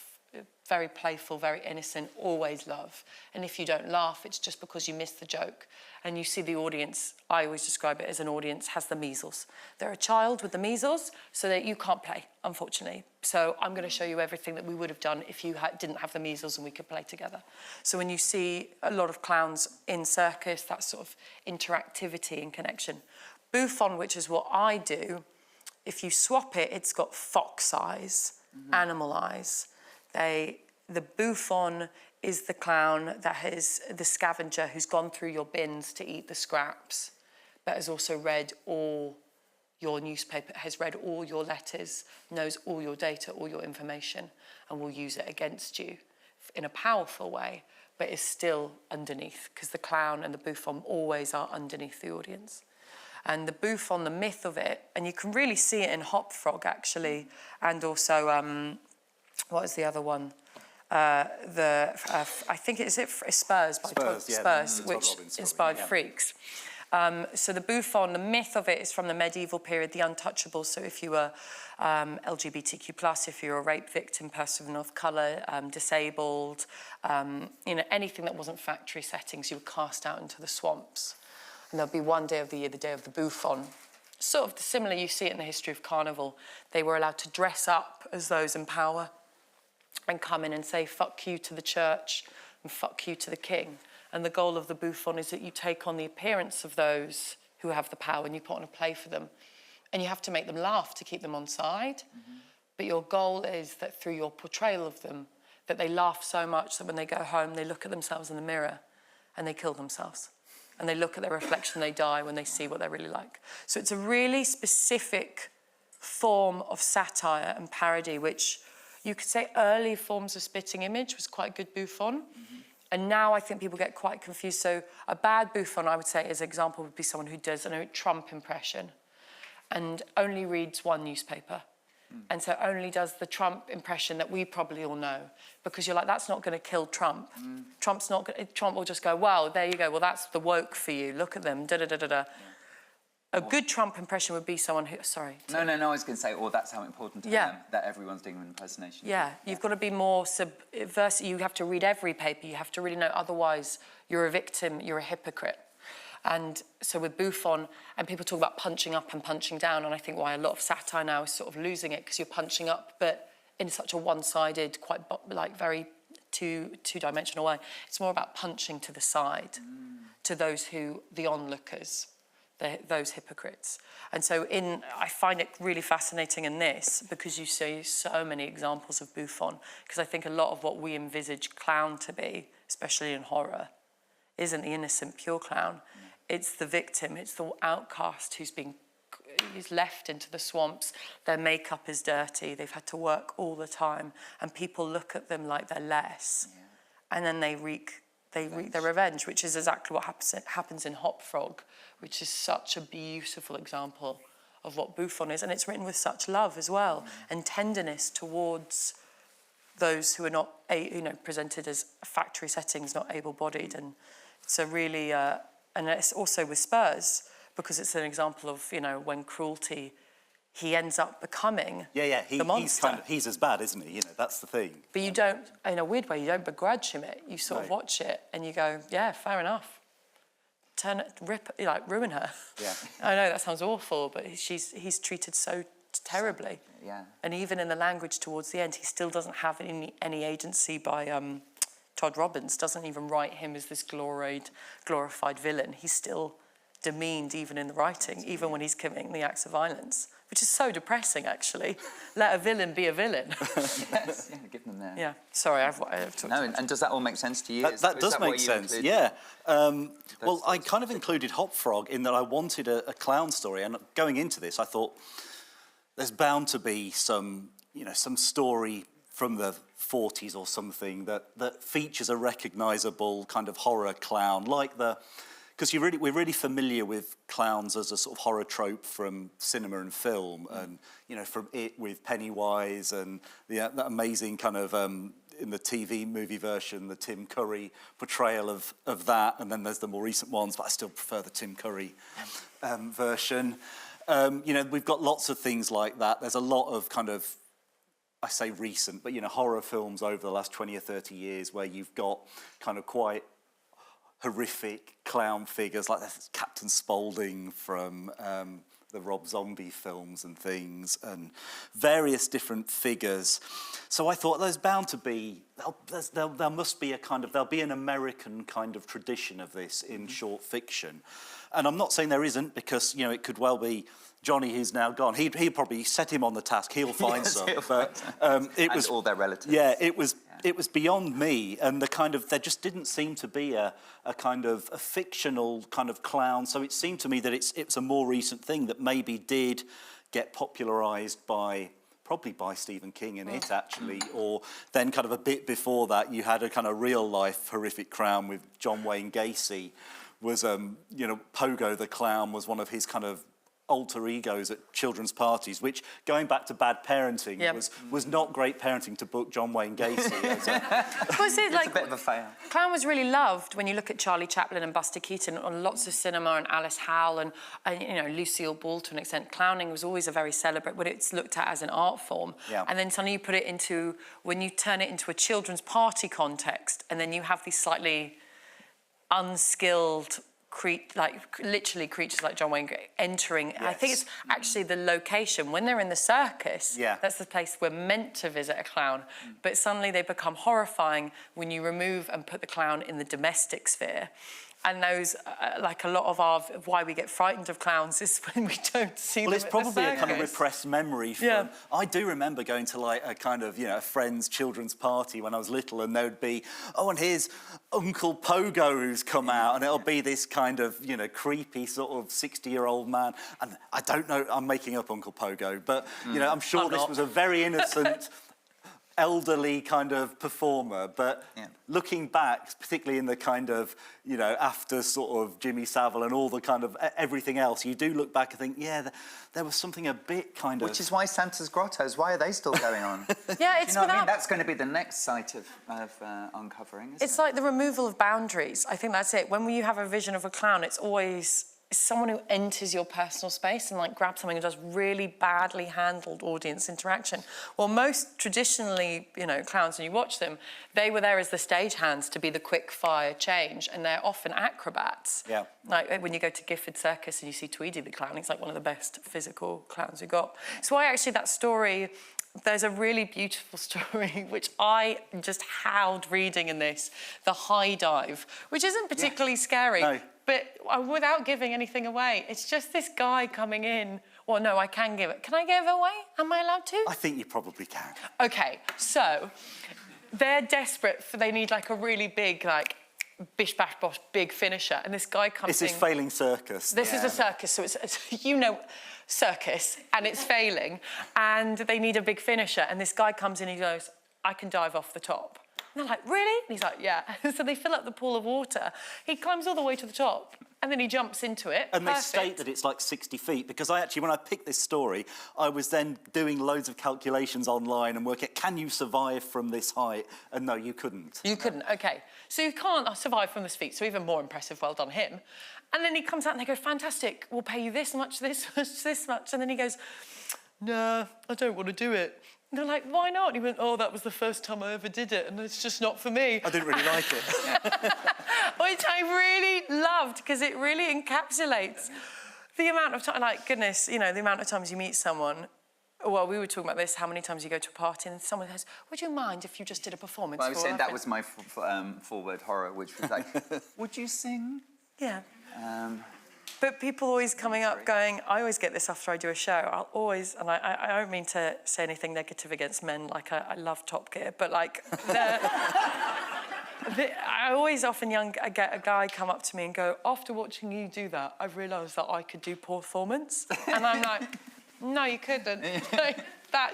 Speaker 4: very playful, very innocent, always love. And if you don't laugh, it's just because you missed the joke. And you see the audience, I always describe it as an audience has the measles. They're a child with the measles, so that you can't play, unfortunately. So I'm going to show you everything that we would have done if you didn't have the measles and we could play together. So when you see a lot of clowns in circus, that sort of interactivity and connection. Bouffon, which is what I do, if you swap it, it's got fox eyes, animal eyes. The bouffon is the clown that is the scavenger who's gone through your bins to eat the scraps, but has also read all your newspaper, has read all your letters, knows all your data, all your information, and will use it against you in a powerful way, but is still underneath, because the clown and the bouffon always are underneath the audience. And the bouffon, the myth of it, and you can really see it in Hop Frog, actually, and also... what is the other one? I think it's Spurs by Spurs, which inspired Freaks. So the bouffon, the myth of it is from the medieval period, the untouchables. So if you were LGBTQ+, if you were a rape victim, person of colour, disabled, anything that wasn't factory settings, you were cast out into the swamps. And there'll be one day of the year, the day of the bouffon. Sort of similar, you see it in the history of Carnival. They were allowed to dress up as those in power and come in and say, fuck you to the church and fuck you to the king. And the goal of the bouffon is that you take on the appearance of those who have the power and you put on a play for them. And you have to make them laugh to keep them on side. But your goal is that through your portrayal of them, that they laugh so much that when they go home, they look at themselves in the mirror and they kill themselves. And they look at their reflection, they die when they see what they're really like. So it's a really specific form of satire and parody, which you could say early forms of spitting image was quite good bouffon. And now I think people get quite confused. So a bad bouffon, I would say, as an example, would be someone who does a Trump impression and only reads one newspaper. And so only does the Trump impression that we probably all know. Because you're like, that's not going to kill Trump. Trump will just go, well, there you go. Well, that's the woke for you. Look at them, da-da-da-da-da. A good Trump impression would be someone who... Sorry.
Speaker 1: No, I was going to say, that's how important to them, that everyone's doing an impersonation.
Speaker 4: Yeah, you've got to be more subversive. You have to read every paper. You have to really know. Otherwise, you're a victim, you're a hypocrite. And so with bouffon, and people talk about punching up and punching down, and I think why a lot of satire now is sort of losing it, because you're punching up, but in such a one-sided, quite very two-dimensional way. It's more about punching to the side, to those the onlookers. Those hypocrites. And so I find it really fascinating in this because you see so many examples of bouffon, because I think a lot of what we envisage clown to be, especially in horror, isn't the innocent pure clown. It's the victim, it's the outcast who's left into the swamps. Their makeup is dirty, they've had to work all the time, and people look at them like they're less. And then they wreak their revenge, which is exactly what happens in Hop Frog, which is such a beautiful example of what bouffon is. And it's written with such love as well, and tenderness towards those who are not, presented as factory settings, not able-bodied. And it's a really, and it's also with Spurs, because it's an example of, when cruelty, he ends up becoming the monster.
Speaker 3: He's as bad, isn't he? That's the thing.
Speaker 4: But you don't, in a weird way, you don't begrudge him it. You sort of watch it and you go, yeah, fair enough. Ruin her. Yeah. I know that sounds awful, but he's treated so terribly.
Speaker 1: Yeah.
Speaker 4: And even in the language towards the end, he still doesn't have any agency by Todd Robbins. Doesn't even write him as this glorified villain. He's still demeaned even in the writing, even when he's committing the acts of violence. Which is so depressing, actually. Let a villain be a villain.
Speaker 1: Yes, give them there.
Speaker 4: Yeah, sorry, I've talked too much.
Speaker 1: And does that all make sense to you?
Speaker 3: That does make sense, yeah. Well, I kind of included Hop Frog in that I wanted a clown story, and going into this, I thought there's bound to be some story from the 40s or something that features a recognisable kind of horror clown, like the because we're really familiar with clowns as a sort of horror trope from cinema and film, and from It with Pennywise and that amazing kind of in the TV movie version, the Tim Curry portrayal of that, and then there's the more recent ones, but I still prefer the Tim Curry version. We've got lots of things like that. There's a lot of kind of, I say recent, but horror films over the last 20 or 30 years where you've got kind of quite horrific clown figures, like Captain Spaulding from the Rob Zombie films and things, and various different figures. So I thought there's bound to be, there must be there'll be an American kind of tradition of this in short fiction. And I'm not saying there isn't, because, it could well be Johnny, who's now gone. He'd probably set him on the task. He'll find some. But it was
Speaker 1: all their relatives.
Speaker 3: Yeah, it was beyond me, and there just didn't seem to be a kind of a fictional kind of clown. So it seemed to me that it's a more recent thing that maybe did get popularised probably by Stephen King in It, actually, or then kind of a bit before that, you had a kind of real-life horrific clown with John Wayne Gacy. Was Pogo the Clown was one of his kind of alter egos at children's parties, which, going back to bad parenting, was not great parenting to book John Wayne Gacy. It's
Speaker 1: a bit of a fail.
Speaker 4: Clown was really loved when you look at Charlie Chaplin and Buster Keaton on lots of cinema, and Alice Howe and Lucille Ball to an extent. Clowning was always a very celebrated, but it's looked at as an art form.
Speaker 3: Yeah.
Speaker 4: And then suddenly you put it into, when you turn it into a children's party context, and then you have these slightly unskilled literally creatures like John Wayne entering. Yes. I think it's actually the location. When they're in the circus, that's the place we're meant to visit a clown. But suddenly they become horrifying when you remove and put the clown in the domestic sphere. And those, like a lot of why we get frightened of clowns is when we don't see them.
Speaker 3: Well, it's probably a kind of repressed memory from...
Speaker 4: Yeah.
Speaker 3: I do remember going to like a kind of, a friend's children's party when I was little, and there would be, and here's Uncle Pogo who's come out, and it'll be this kind of, creepy sort of 60-year-old man. And I don't know, I'm making up Uncle Pogo, but, I'm sure this was a very innocent... elderly kind of performer, but looking back, particularly in the kind of, after sort of Jimmy Savile and all the kind of everything else, you do look back and think, there was something a bit kind of...
Speaker 1: Which is why Santa's Grottos, why are they still going on?
Speaker 4: Yeah, it's
Speaker 1: what I mean? That's going to be the next site of uncovering, isn't it?
Speaker 4: It's like the removal of boundaries. I think that's it. When you have a vision of a clown, it's always... someone who enters your personal space and grabs something and does really badly handled audience interaction. Well, most traditionally, clowns, when you watch them, they were there as the stagehands to be the quick fire change, and they're often acrobats.
Speaker 3: Yeah.
Speaker 4: Like when you go to Gifford Circus and you see Tweedy the clown, he's like one of the best physical clowns we got. So that story, there's a really beautiful story which I just howled reading in this, The High Dive, which isn't particularly scary.
Speaker 3: No.
Speaker 4: But without giving anything away, it's just this guy coming in. Well, no, I can give it. Can I give it away? Am I allowed to?
Speaker 3: I think you probably can.
Speaker 4: OK, so they're desperate they need a really big, bish, bash, bosh, big finisher. And this guy comes in...
Speaker 3: This is failing circus.
Speaker 4: This is a circus, so it's circus, and it's failing. And they need a big finisher. And this guy comes in and he goes, I can dive off the top. And they're like, really? And he's like, yeah. So they fill up the pool of water. He climbs all the way to the top, and then he jumps into it.
Speaker 3: And they state that it's 60 feet, because when I picked this story, I was then doing loads of calculations online and working out, can you survive from this height? And no, you couldn't.
Speaker 4: You couldn't, OK. So you can't survive from this feat, so even more impressive, well done him. And then he comes out and they go, fantastic, we'll pay you this much, this much, this much. And then he goes, no, I don't want to do it. And they're like, why not? And he went, that was the first time I ever did it, and it's just not for me.
Speaker 3: I didn't really like it.
Speaker 4: Which I really loved, because it really encapsulates the amount of time, goodness, the amount of times you meet someone. Well, we were talking about this, how many times you go to a party and someone says, would you mind if you just did a performance?
Speaker 1: Well, I was saying that was my forward horror, which was like, would you sing?
Speaker 4: Yeah. But people always coming up going, I always get this after I do a show, I'll always, and I don't mean to say anything negative against men, I love Top Gear, but I always often get a guy come up to me and go, after watching you do that, I've realised that I could do performance. And I'm like, no, you couldn't.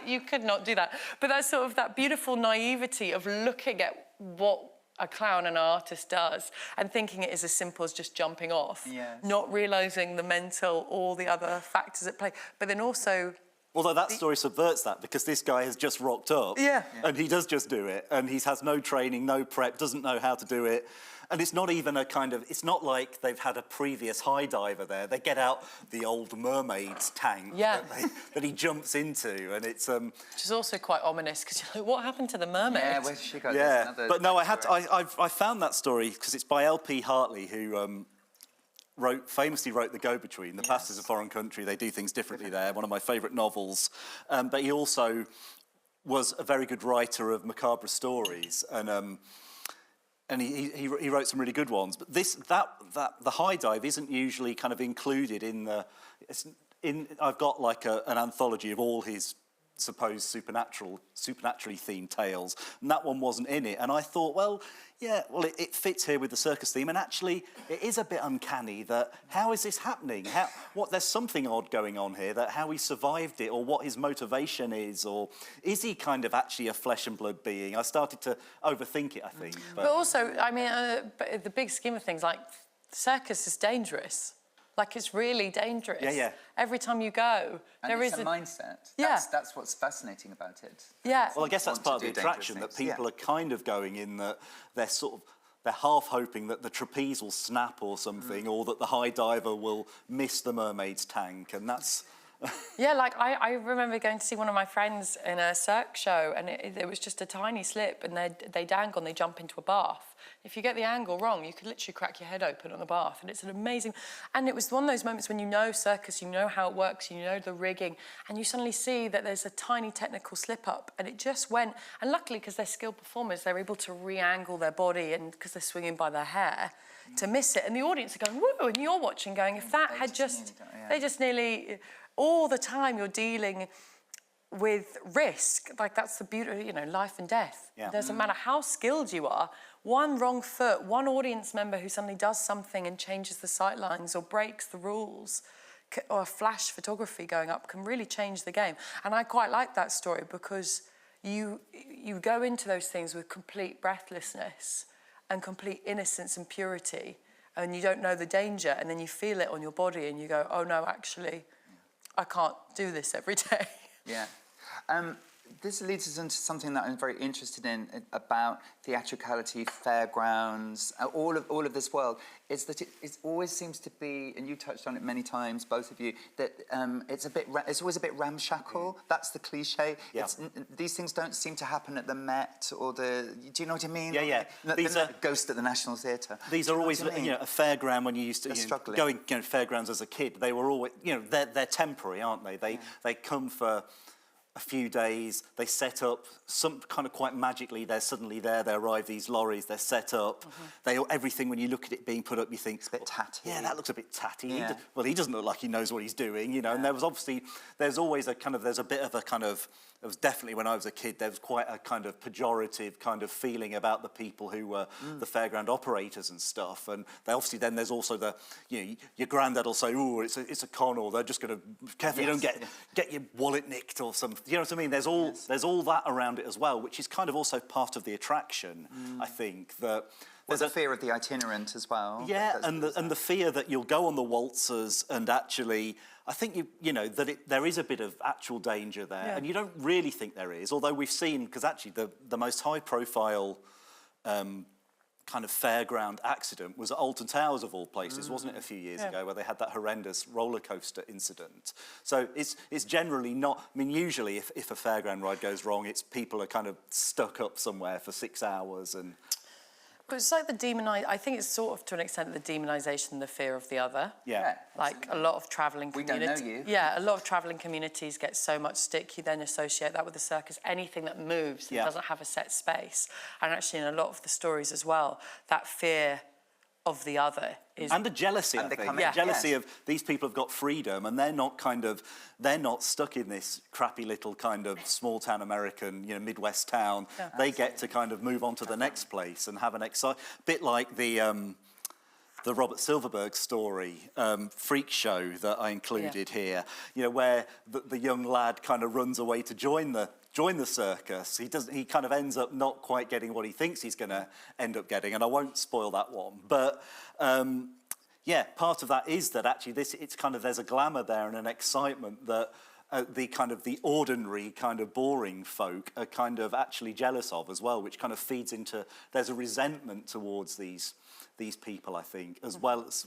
Speaker 4: You could not do that. But that's sort of that beautiful naivety of looking at what a clown and an artist does, and thinking it is as simple as just jumping off,
Speaker 1: Yes.
Speaker 4: not realising the mental, all the other factors at play. But then also...
Speaker 3: Although that story subverts that, because this guy has just rocked up.
Speaker 4: Yeah.
Speaker 3: And he does just do it. And he has no training, no prep, doesn't know how to do it. And it's not even a kind of... It's not like they've had a previous high diver there. They get out the old mermaid's tank that he jumps into. And it's...
Speaker 4: Which is also quite ominous, because you're like, what happened to the mermaid?
Speaker 1: Yeah, where's she got?
Speaker 3: Yeah. But no, I found that story because it's by L.P. Hartley, who... famously wrote The Go-Between, The Past is a Foreign Country. They do things differently there, one of my favourite novels. But he also was a very good writer of macabre stories, and he wrote some really good ones. But the high dive isn't usually kind of included in the... I've got like an anthology of all his supposed supernaturally themed tales, and that one wasn't in it. And I thought, well, it fits here with the circus theme, and actually it is a bit uncanny that how is this happening? There's something odd going on here, that how he survived it, or what his motivation is, or is he kind of actually a flesh and blood being? I started to overthink it, I think.
Speaker 4: But also, I mean, the big scheme of things, like, circus is dangerous. Like, it's really dangerous.
Speaker 3: Yeah.
Speaker 4: Every time you go,
Speaker 1: And it's a mindset.
Speaker 4: Yeah.
Speaker 1: That's what's fascinating about it.
Speaker 4: Yeah.
Speaker 3: Well, I guess that's
Speaker 1: Want
Speaker 3: part of
Speaker 1: to
Speaker 3: the
Speaker 1: do dangerous
Speaker 3: attraction, that
Speaker 1: things.
Speaker 3: people are kind of going in that they're half hoping that the trapeze will snap or something, or that the high diver will miss the mermaid's tank, and that's...
Speaker 4: Yeah, like, I remember going to see one of my friends in a circus show, and it was just a tiny slip, and they dangle and they jump into a bath. If you get the angle wrong, you could literally crack your head open on the bath, and it's an amazing... And it was one of those moments when you know circus, you know how it works, you know the rigging, and you suddenly see that there's a tiny technical slip-up, and it just went... And luckily, because they're skilled performers, they're able to re-angle their body, and because they're swinging by their hair, to miss it. And the audience are going, woo, and you're watching going, if that had just... They just nearly... All the time you're dealing with risk. Like, that's the beauty, life and death.
Speaker 3: Yeah.
Speaker 4: It doesn't matter how skilled you are. One wrong foot, one audience member who suddenly does something and changes the sight lines or breaks the rules, or a flash photography going up can really change the game. And I quite like that story because you go into those things with complete breathlessness and complete innocence and purity, and you don't know the danger, and then you feel it on your body and you go, oh no, actually... I can't do this every day.
Speaker 1: Yeah. This leads us into something that I'm very interested in about theatricality, fairgrounds, all of this world, is that it always seems to be, and you touched on it many times, both of you, that it's always a bit ramshackle. That's the cliche.
Speaker 3: Yeah.
Speaker 1: These things don't seem to happen at the Met or the... Do you know what I mean?
Speaker 3: Yeah.
Speaker 1: These are Ghost at the National Theatre.
Speaker 3: These are always, a fairground when you used to going, fairgrounds as a kid. They were always, they're temporary, aren't they? They come for a few days, they set up, some kind of quite magically, they're suddenly there, they arrive, these lorries, they're set up. Everything, when you look at it being put up, you think...
Speaker 1: It's a bit tatty.
Speaker 3: Yeah, that looks a bit tatty.
Speaker 1: Yeah.
Speaker 3: He doesn't look like he knows what he's doing, and there's always a kind of, there's a bit of a kind of, it was definitely when I was a kid, there was quite a kind of pejorative kind of feeling about the people who were the fairground operators and stuff. And they obviously, then there's also the, your granddad will say, oh, it's a con, or they're just going to, careful you don't get your wallet nicked or something. You know what I mean? There's all that around it as well, which is kind of also part of the attraction, I think, that...
Speaker 1: There's a fear of the itinerant as well.
Speaker 3: Yeah, and the fear that you'll go on the waltzers and actually... I think, there is a bit of actual danger there, and you don't really think there is, although we've seen... Because actually, the most high-profile kind of fairground accident was at Alton Towers, of all places, wasn't it, a few years ago, where they had that horrendous roller coaster incident. So it's generally not... I mean, usually, if a fairground ride goes wrong, it's people are kind of stuck up somewhere for 6 hours and...
Speaker 4: But it's like I think it's sort of, to an extent, the demonisation, the fear of the other.
Speaker 3: Yeah.
Speaker 4: Like, a lot of travelling communities...
Speaker 1: We don't know you.
Speaker 4: Yeah, a lot of travelling communities get so much stick, you then associate that with the circus. Anything that moves and doesn't have a set space. And actually, in a lot of the stories as well, that fear of the other is...
Speaker 3: And the jealousy, I think. The jealousy of these people have got freedom, and they're not stuck in this crappy little kind of small-town American, Midwest town. Yeah. They get to kind of move on to the next place and have an bit like the the Robert Silverberg story, Freak Show, that I included here, you know, where the young lad kind of runs away to join the circus. He kind of ends up not quite getting what he thinks he's going to end up getting, and I won't spoil that one. But yeah, part of that is that actually it's kind of, there's a glamour there and an excitement that the ordinary kind of boring folk are kind of actually jealous of as well, which kind of feeds into, there's a resentment towards these people, I think, as well as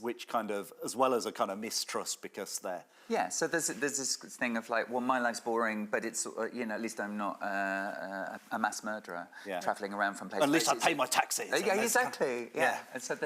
Speaker 3: a kind of mistrust because they're...
Speaker 1: Yeah, so there's this thing of like, well, my life's boring, but it's, you know, at least I'm not a mass murderer travelling around from place to place.
Speaker 3: At least I pay my taxes.
Speaker 1: Yeah, exactly. Yeah. And so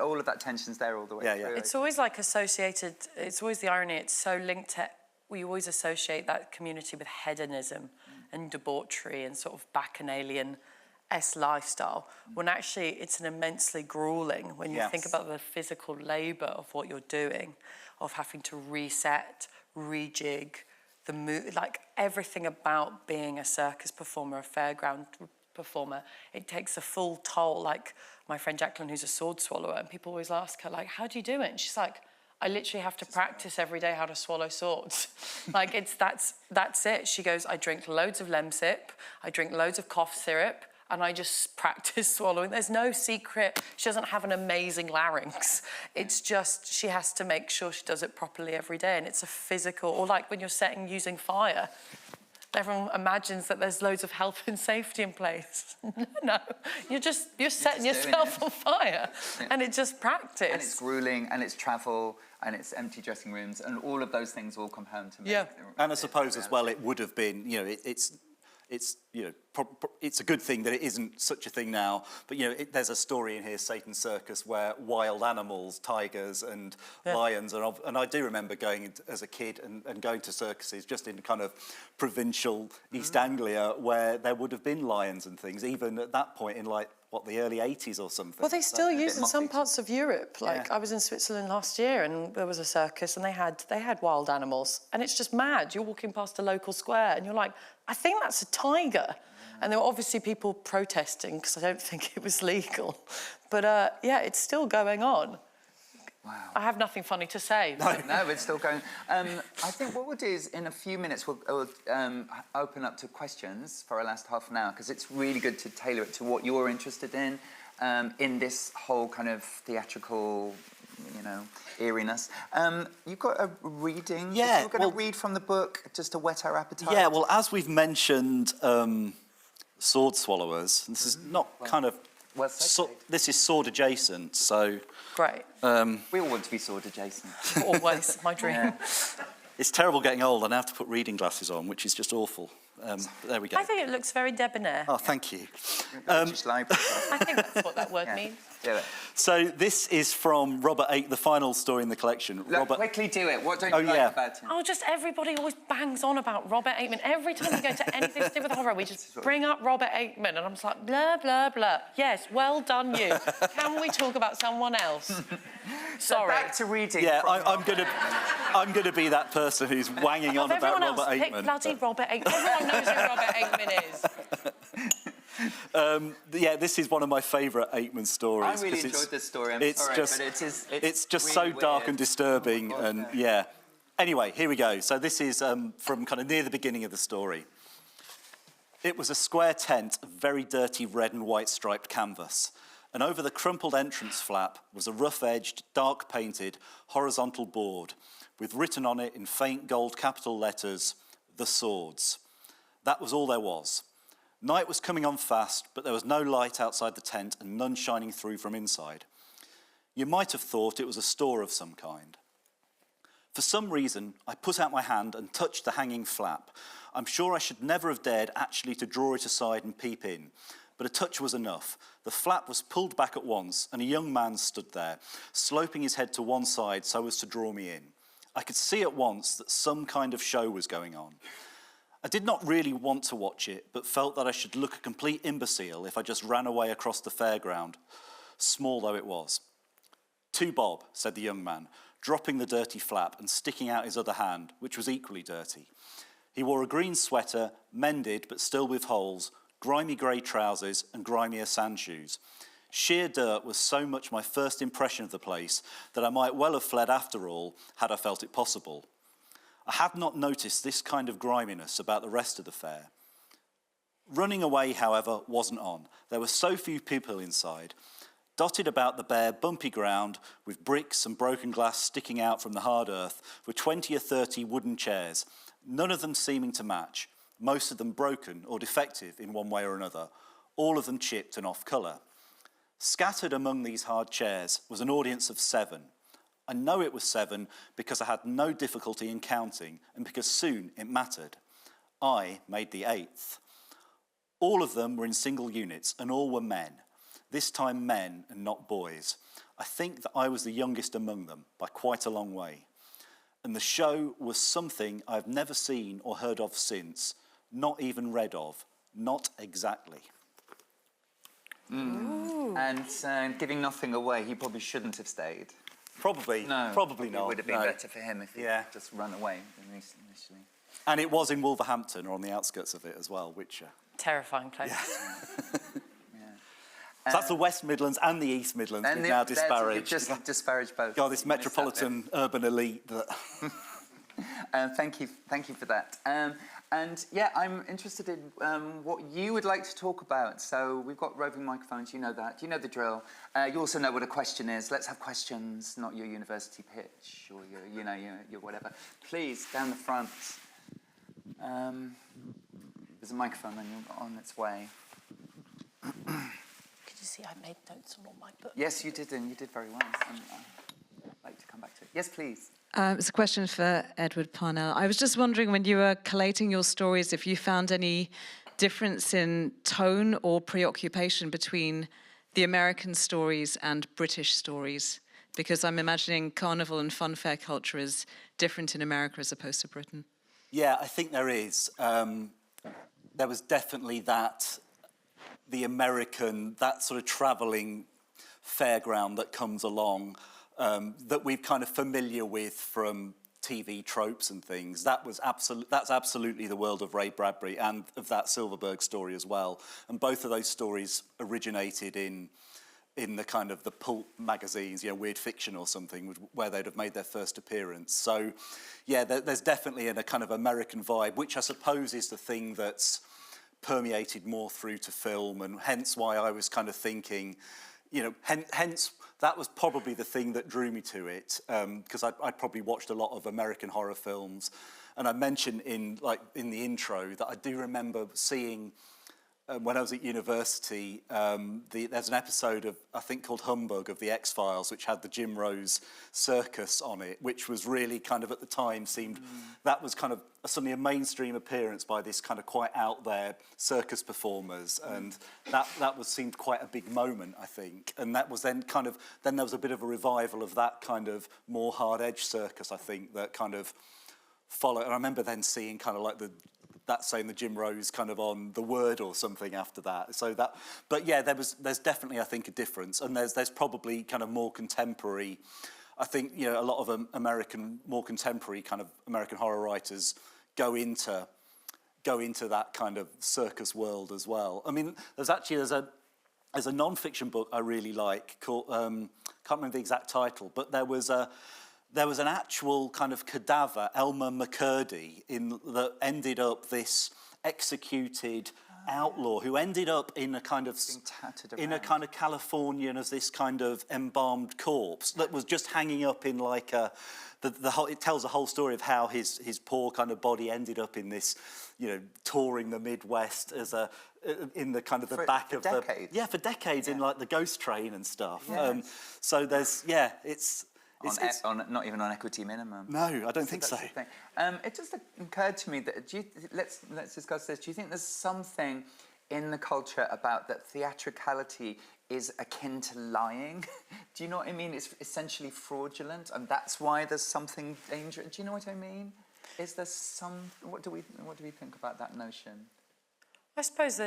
Speaker 1: all of that tension's there all the way through.
Speaker 4: It's always like associated, it's always the irony, it's so linked to, we always associate that community with hedonism and debauchery and sort of bacchanalian-esque lifestyle, when actually it's an immensely grueling, when you think about the physical labour of what you're doing, of having to reset, rejig, the mood, like everything about being a circus performer, a fairground performer, it takes a full toll. Like my friend Jacqueline, who's a sword swallower, and people always ask her, like, how do you do it? And she's like, I literally have to practice every day how to swallow swords. Like, that's it. She goes, I drink loads of Lemsip, I drink loads of cough syrup, and I just practice swallowing. There's no secret. She doesn't have an amazing larynx. It's just, she has to make sure she does it properly every day, and it's a physical, or like when you're setting using fire, everyone imagines that there's loads of health and safety in place. No, you're setting yourself on fire, and it's just practice.
Speaker 1: And it's grueling, and it's travel, and it's empty dressing rooms, and all of those things all compound to make
Speaker 3: and I suppose as well, it would have been, you know, it's you know, it's a good thing that it isn't such a thing now. But you know, there's a story in here, Satan's Circus, where wild animals, tigers and lions, and I do remember going as a kid and going to circuses just in kind of provincial East Anglia, where there would have been lions and things, even at that point in like the early 80s or something.
Speaker 4: Well, they still use in some parts of Europe. Like I was in Switzerland last year, and there was a circus, and they had wild animals, and it's just mad. You're walking past a local square, and you're like, I think that's a tiger. And there were obviously people protesting because I don't think it was legal. But yeah, it's still going on.
Speaker 1: Wow.
Speaker 4: I have nothing funny to say.
Speaker 1: No, it's still going. I think what we'll do is, in a few minutes, we'll open up to questions for our last half an hour, because it's really good to tailor it to what you're interested in this whole kind of theatrical, you know, eeriness. You've got a reading.
Speaker 3: Yeah.
Speaker 1: You're going to read from the book just to whet our appetite.
Speaker 3: Yeah, well, as we've mentioned, sword swallowers, this is not kind of...
Speaker 1: Well,
Speaker 3: this is sword adjacent, so...
Speaker 4: Great.
Speaker 1: We all want to be sword adjacent.
Speaker 4: Always, my dream.
Speaker 1: Yeah.
Speaker 3: It's terrible getting old and I have to put reading glasses on, which is just awful. There we go.
Speaker 4: I think it looks very debonair.
Speaker 3: Oh, thank you.
Speaker 1: British Library.
Speaker 4: I think that's what that word means.
Speaker 1: Do it.
Speaker 3: So this is from Robert 8, the final story in the collection.
Speaker 1: Look, quickly do it. What don't you like about him?
Speaker 4: Oh, just everybody always bangs on about Robert Aikman. Every time we go to anything to do with horror, we just bring up Robert Aikman, and I'm just like, blah, blah, blah. Yes, well done, you. Can we talk about someone else? Sorry.
Speaker 1: Back to reading.
Speaker 3: Yeah, I'm gonna be that person who's wanging on about Robert Aikman.
Speaker 4: Pick bloody Robert Aikman. Everyone knows who Robert Aikman is.
Speaker 3: Yeah, this is one of my favourite Aikman stories.
Speaker 1: I really enjoyed this story.
Speaker 3: It's just
Speaker 1: really
Speaker 3: so dark
Speaker 1: weird.
Speaker 3: and disturbing, and yeah. Anyway, here we go. So this is from kind of near the beginning of the story. It was a square tent of very dirty red and white striped canvas, and over the crumpled entrance flap was a rough-edged, dark-painted, horizontal board with written on it in faint gold capital letters, "The Swords." That was all there was. Night was coming on fast, but there was no light outside the tent and none shining through from inside. You might have thought it was a store of some kind. For some reason, I put out my hand and touched the hanging flap. I'm sure I should never have dared actually to draw it aside and peep in, but a touch was enough. The flap was pulled back at once, and a young man stood there, sloping his head to one side so as to draw me in. I could see at once that some kind of show was going on. I did not really want to watch it, but felt that I should look a complete imbecile if I just ran away across the fairground, small though it was. "To Bob," said the young man, dropping the dirty flap and sticking out his other hand, which was equally dirty. He wore a green sweater, mended but still with holes, grimy grey trousers and grimier sand shoes. Sheer dirt was so much my first impression of the place that I might well have fled after all, had I felt it possible. I had not noticed this kind of griminess about the rest of the fair. Running away, however, wasn't on. There were so few people inside. Dotted about the bare, bumpy ground, with bricks and broken glass sticking out from the hard earth, were 20 or 30 wooden chairs, none of them seeming to match, most of them broken or defective in one way or another, all of them chipped and off colour. Scattered among these hard chairs was an audience of 7. I know it was 7 because I had no difficulty in counting and because soon it mattered. I made the 8th. All of them were in single units and all were men. This time men and not boys. I think that I was the youngest among them by quite a long way. And the show was something I've never seen or heard of since, not even read of, not exactly.
Speaker 1: And giving nothing away, he probably shouldn't have stayed.
Speaker 3: Probably not.
Speaker 1: It would have been better for him if he just run away initially.
Speaker 3: And it was in Wolverhampton, or on the outskirts of it as well, which...
Speaker 4: Terrifying place.
Speaker 3: So that's the West Midlands and the East Midlands we've now disparaged.
Speaker 1: Just disparaged both.
Speaker 3: God, this metropolitan urban elite that...
Speaker 1: Thank you for that. And yeah, I'm interested in what you would like to talk about. So we've got roving microphones, you know that. You know the drill. You also know what a question is. Let's have questions, not your university pitch or your whatever. Please, down the front. There's a microphone on its way.
Speaker 4: Could you see I made notes on all my books?
Speaker 1: Yes, you did, and you did very well. I'd like to come back to it. Yes, please.
Speaker 5: It's a question for Edward Parnell. I was just wondering, when you were collating your stories, if you found any difference in tone or preoccupation between the American stories and British stories, because I'm imagining carnival and fun fair culture is different in America as opposed to Britain.
Speaker 3: Yeah, I think there is. There was definitely the American, that sort of travelling fairground that comes along, that we're kind of familiar with from TV tropes and things. That's absolutely the world of Ray Bradbury and of that Silverberg story as well. And both of those stories originated in the kind of the pulp magazines, Weird Fiction or something, where they'd have made their first appearance. So, yeah, there's definitely a kind of American vibe, which I suppose is the thing that's permeated more through to film, and hence why I was kind of thinking, hence that was probably the thing that drew me to it, because I'd probably watched a lot of American horror films, and I mentioned in the intro that I do remember seeing, when I was at university, there's an episode of, I think, called Humbug of The X-Files, which had the Jim Rose circus on it, which was really kind of, at the time, seemed... That was kind of suddenly a mainstream appearance by this kind of quite out there circus performers, and that seemed quite a big moment, I think. And that was then then there was a bit of a revival of that kind of more hard-edged circus, I think, that kind of followed. And I remember then seeing kind of like that saying the Jim Rose kind of on The Word or something after that. So that, but yeah, there's definitely, I think, a difference, and there's probably kind of more contemporary. I think a lot of more contemporary kind of American horror writers go into that kind of circus world as well. I mean, there's a non-fiction book I really like called can't remember the exact title, but there was an actual kind of cadaver, Elmer McCurdy, that ended up this executed outlaw who ended up in a kind of Californian as this kind of embalmed corpse that was just hanging up in like it tells the whole story of how his poor kind of body ended up in this, touring the Midwest as in the kind of the back of
Speaker 1: decades.
Speaker 3: For decades in like the ghost train and stuff.
Speaker 1: Yes.
Speaker 3: So there's it's
Speaker 1: not even on equity minimum.
Speaker 3: No, I don't think so.
Speaker 1: It just occurred to me that let's discuss this. Do you think there's something in the culture about that theatricality is akin to lying? Do you know what I mean? It's essentially fraudulent, and that's why there's something dangerous. Do you know what I mean? Is there some? What do we think about that notion?
Speaker 4: I suppose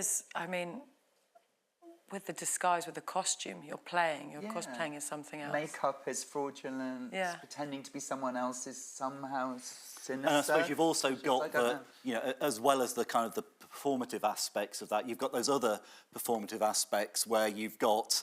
Speaker 4: with the disguise, with the costume, you're cosplaying as something else.
Speaker 1: Makeup is fraudulent.
Speaker 4: Yeah.
Speaker 1: Pretending to be someone else is somehow sinister.
Speaker 3: And I suppose you've also got as well as the kind of the performative aspects of that, you've got those other performative aspects where you've got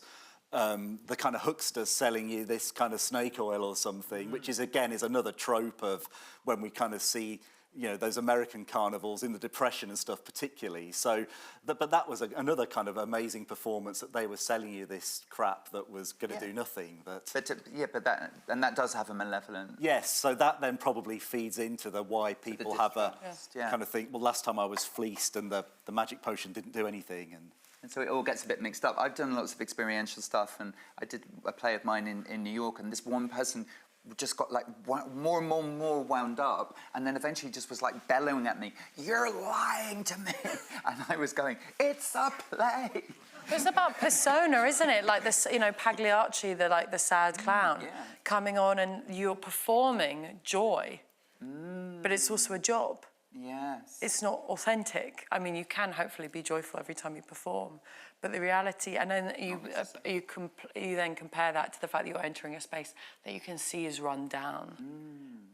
Speaker 3: the kind of huckster selling you this kind of snake oil or something, which is again is another trope of when we kind of see, you know, those American carnivals in the Depression and stuff particularly. So, but that was another kind of amazing performance, that they were selling you this crap that was going to do nothing. But
Speaker 1: that does have a malevolent.
Speaker 3: yes, so that then probably feeds into the why people have a kind of think, well, last time I was fleeced and the magic potion didn't do anything.
Speaker 1: And so it all gets a bit mixed up. I've done lots of experiential stuff, and I did a play of mine in New York, and this one person just got like more and more wound up, and then eventually just was like bellowing at me, "You're lying to me," and I was going, "It's a play."
Speaker 4: It's about persona, isn't it? Like this, you know, Pagliacci, the sad clown, coming on, and you're performing joy, but it's also a job.
Speaker 1: Yes.
Speaker 4: It's not authentic. I mean, you can hopefully be joyful every time you perform, but the reality, and then you then compare that to the fact that you're entering a space that you can see is run down,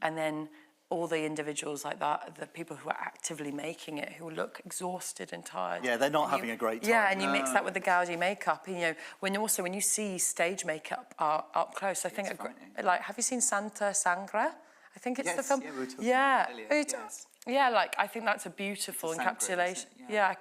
Speaker 4: and then all the individuals like that, the people who are actively making it, who look exhausted and tired.
Speaker 3: Yeah, they're not having a great time.
Speaker 4: Yeah, and you mix that with the gaudy makeup. And, you know, when you see stage makeup up close, I think, like, have you seen Santa Sangre? I think it's the film.
Speaker 1: Yeah, we were talking about it earlier. Yes.
Speaker 4: Yeah, like, I think that's a beautiful encapsulation.
Speaker 1: Yeah,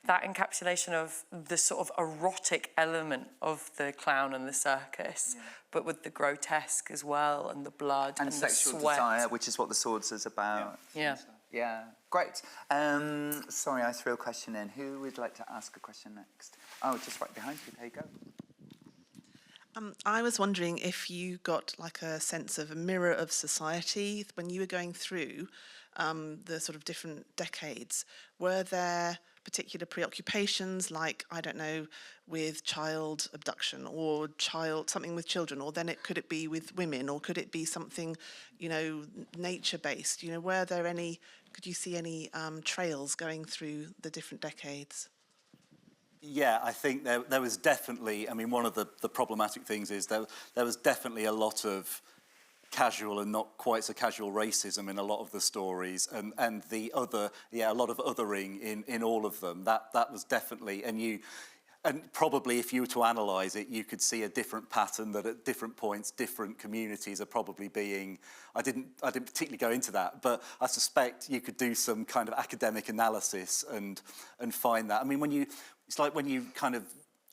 Speaker 4: that encapsulation of the sort of erotic element of the clown and the circus, but with the grotesque as well, and the blood and the
Speaker 1: sexual
Speaker 4: sweat.
Speaker 1: desire, which is what the Swords is about. Yeah, great. Sorry, I threw a question in. Who would like to ask a question next? Oh, just right behind you. There you go.
Speaker 6: I was wondering if you got like a sense of a mirror of society when you were going through the sort of different decades. Were there particular preoccupations, like, I don't know, with child abduction or something with children, or then could it be with women, or could it be something, you know, nature-based? You know, could you see any trails going through the different decades?
Speaker 3: Yeah, I think there was definitely, I mean, one of the problematic things is there was definitely a lot of casual and not quite so casual racism in a lot of the stories, and a lot of othering in all of them. That was definitely, and probably if you were to analyse it, you could see a different pattern, that at different points, different communities are probably being. I didn't particularly go into that, but I suspect you could do some kind of academic analysis and find that. I mean, it's like when you kind of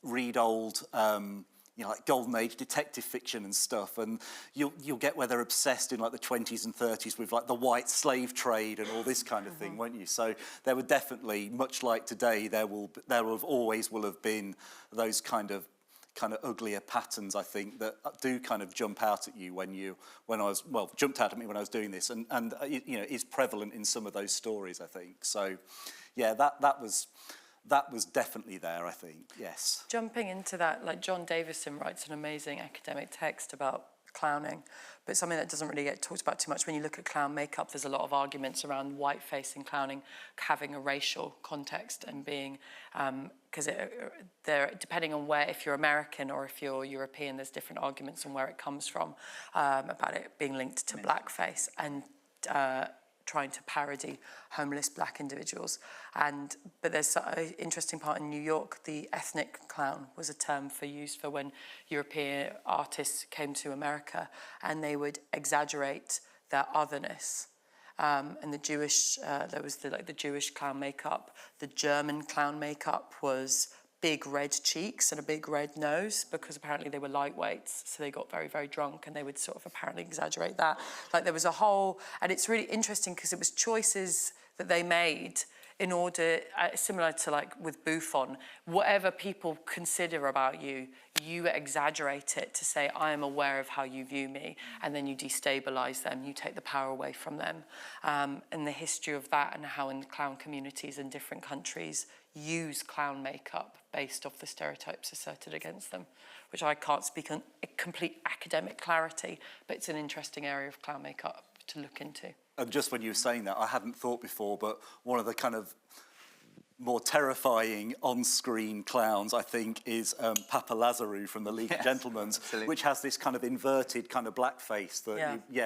Speaker 3: read old, you know, like Golden Age detective fiction and stuff, and you'll get where they're obsessed in like the 20s and 30s with like the white slave trade and all this kind of thing, won't you? So there were definitely, much like today, there always will have been those kind of uglier patterns, I think, that do kind of jump out at you jumped out at me when I was doing this, and you know, is prevalent in some of those stories, I think. So yeah, that was definitely there, I think, yes.
Speaker 4: Jumping into that, like John Davison writes an amazing academic text about clowning, but something that doesn't really get talked about too much. When you look at clown makeup, there's a lot of arguments around whiteface and clowning having a racial context and being, because they're depending on if you're American or if you're European, there's different arguments on where it comes from, about it being linked to blackface and trying to parody homeless black individuals. But there's an interesting part in New York. The ethnic clown was a term used for when European artists came to America, and they would exaggerate their otherness. And the Jewish, there was the Jewish clown makeup. The German clown makeup was big red cheeks and a big red nose, because apparently they were lightweights, so they got very, very drunk, and they would sort of apparently exaggerate that. Like, there was a whole, and it's really interesting because it was choices that they made in order, similar to like with Buffon, whatever people consider about you, you exaggerate it to say, I am aware of how you view me, and then you destabilise them, you take the power away from them. And the history of that, and how in clown communities in different countries use clown makeup based off the stereotypes asserted against them, which I can't speak on complete academic clarity, but it's an interesting area of clown makeup to look into.
Speaker 3: And just when you were saying that, I hadn't thought before, but one of the kind of more terrifying on-screen clowns, I think, is Papa Lazarou from the League of Gentlemen, which has this kind of inverted kind of blackface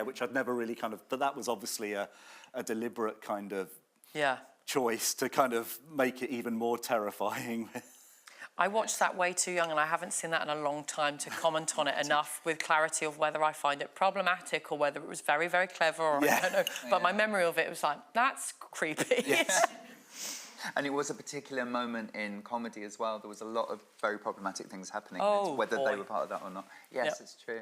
Speaker 3: which I'd never really but that was obviously a deliberate kind of choice to kind of make it even more terrifying.
Speaker 4: I watched that way too young, and I haven't seen that in a long time to comment on it enough with clarity of whether I find it problematic or whether it was very, very clever, or I don't know. But my memory of it was like, that's creepy.
Speaker 1: And it was a particular moment in comedy as well. There was a lot of very problematic things happening, whether they were part of that or not. Yes, it's true.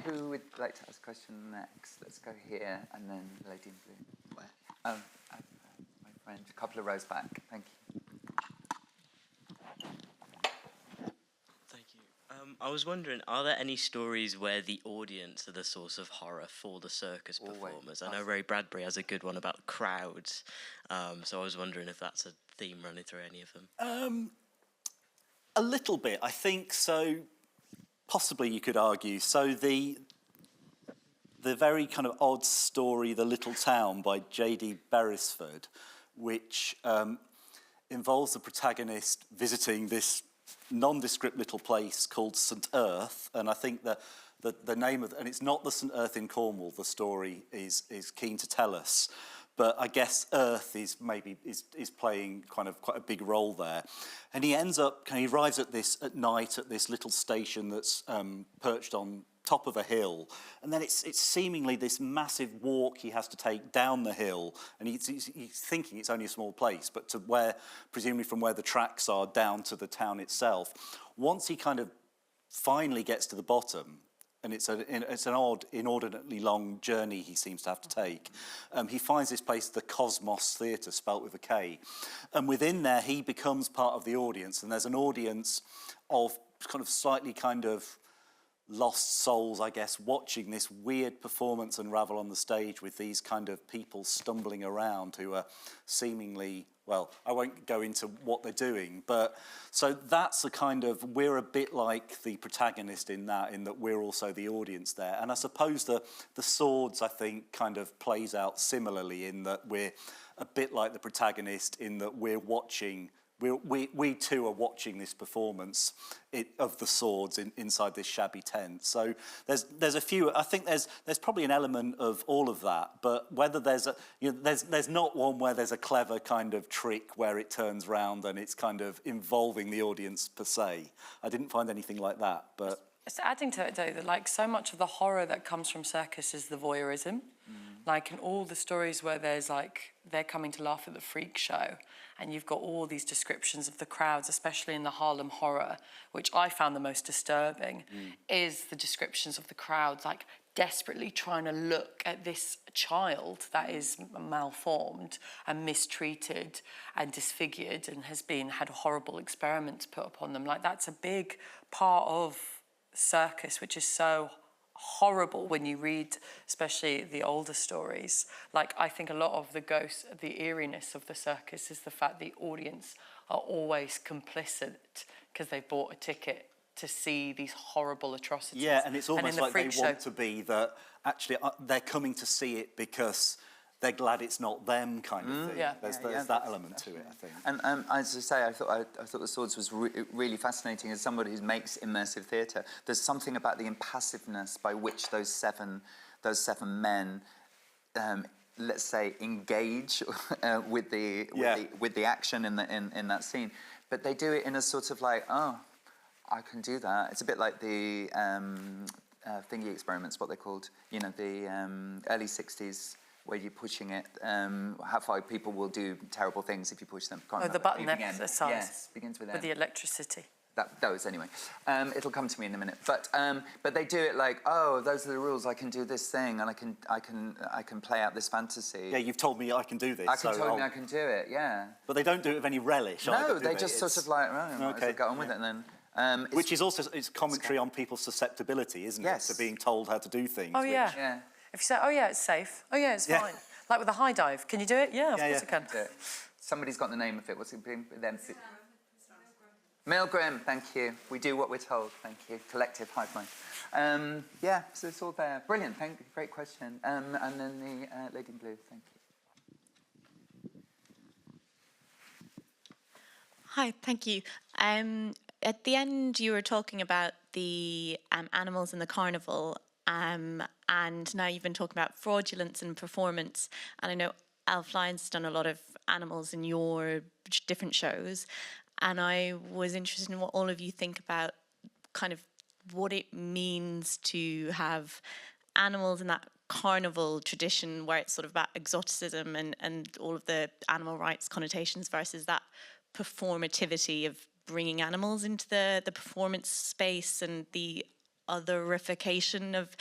Speaker 1: Who would like to ask a question next? Let's go here, and then Lady in Blue. Where? Oh, my friend, a couple of rows back. Thank you.
Speaker 7: Thank you. I was wondering, are there any stories where the audience are the source of horror for the circus performers? I know Ray Bradbury has a good one about crowds, so I was wondering if that's a theme running through any of them.
Speaker 3: A little bit, I think. So possibly you could argue. So the very kind of odd story, The Little Town by J.D. Beresford, which involves the protagonist visiting this nondescript little place called St. Earth, and I think the name of, and it's not the St. Earth in Cornwall, the story is keen to tell us, but I guess Earth is playing kind of quite a big role there. And he arrives at night at this little station that's perched on top of a hill, and then it's seemingly this massive walk he has to take down the hill, and he's thinking it's only a small place, but to where, presumably from where the tracks are down to the town itself. Once he kind of finally gets to the bottom, and it's an odd, inordinately long journey he seems to have to take, he finds this place, the Cosmos Theatre, spelt with a K, and within there he becomes part of the audience, and there's an audience of kind of slightly kind of lost souls, I guess, watching this weird performance unravel on the stage with these kind of people stumbling around who are seemingly, well, I won't go into what they're doing, but so that's a kind of, we're a bit like the protagonist in that we're also the audience there. And I suppose the swords, I think, kind of plays out similarly in that we're a bit like the protagonist in that we're watching. We too are watching this performance of the swords inside this shabby tent. So there's a few. I think there's probably an element of all of that. But whether there's not one where there's a clever kind of trick where it turns round and it's kind of involving the audience per se. I didn't find anything like that. But
Speaker 4: it's adding to it though that like so much of the horror that comes from circus is the voyeurism. Like in all the stories where there's like, they're coming to laugh at the freak show, and you've got all these descriptions of the crowds, especially in the Harlem Horror, which I found the most disturbing, is the descriptions of the crowds like desperately trying to look at this child that is malformed and mistreated and disfigured and had horrible experiments put upon them. Like that's a big part of circus, which is so horrible when you read especially the older stories. Like I think a lot of the ghosts, the eeriness of the circus is the fact the audience are always complicit because they've bought a ticket to see these horrible atrocities.
Speaker 3: Yeah, and it's almost like they
Speaker 4: show,
Speaker 3: want to be that actually they're coming to see it because they're glad it's not them kind of thing.
Speaker 4: Yeah.
Speaker 3: There's that element to it, I think.
Speaker 1: And as I say, I thought the swords was really fascinating. As somebody who makes immersive theatre, there's something about the impassiveness by which those seven men, let's say, engage with the action in that scene. But they do it in a sort of like, oh, I can do that. It's a bit like the thingy experiments, what they're called. You know, the early '60s. Where you're pushing it, how far people will do terrible things if you push them.
Speaker 4: The button exercise.
Speaker 1: Yes, begins with M.
Speaker 4: With the electricity.
Speaker 1: Those anyway. It'll come to me in a minute. But they do it like, oh, those are the rules. I can do this thing, and I can play out this fantasy.
Speaker 3: Yeah, you've told me I can do this.
Speaker 1: I can do it. Yeah.
Speaker 3: But they don't do it with any relish.
Speaker 1: No, they just sort of like, okay, get on with it, and then.
Speaker 3: Which is also it's commentary on people's susceptibility, isn't it? To being told how to do things.
Speaker 4: Oh yeah.
Speaker 1: Yeah.
Speaker 4: If you say, oh yeah, it's safe. Oh yeah, it's fine. Like with a high dive. Can you do it? Yeah, of course I can.
Speaker 1: Somebody's got the name of it. What's it been? Milgram, thank you. We do what we're told. Thank you. Collective high five. Yeah, so it's all there. Brilliant. Thank you. Great question. And then the lady in blue. Thank you.
Speaker 8: Hi, thank you. At the end, you were talking about the animals in the carnival. And now you've been talking about fraudulence and performance. And I know Elf Lyons has done a lot of animals in your different shows. And I was interested in what all of you think about kind of what it means to have animals in that carnival tradition where it's sort of about exoticism and all of the animal rights connotations versus that performativity of bringing animals into the performance space and the otherification of,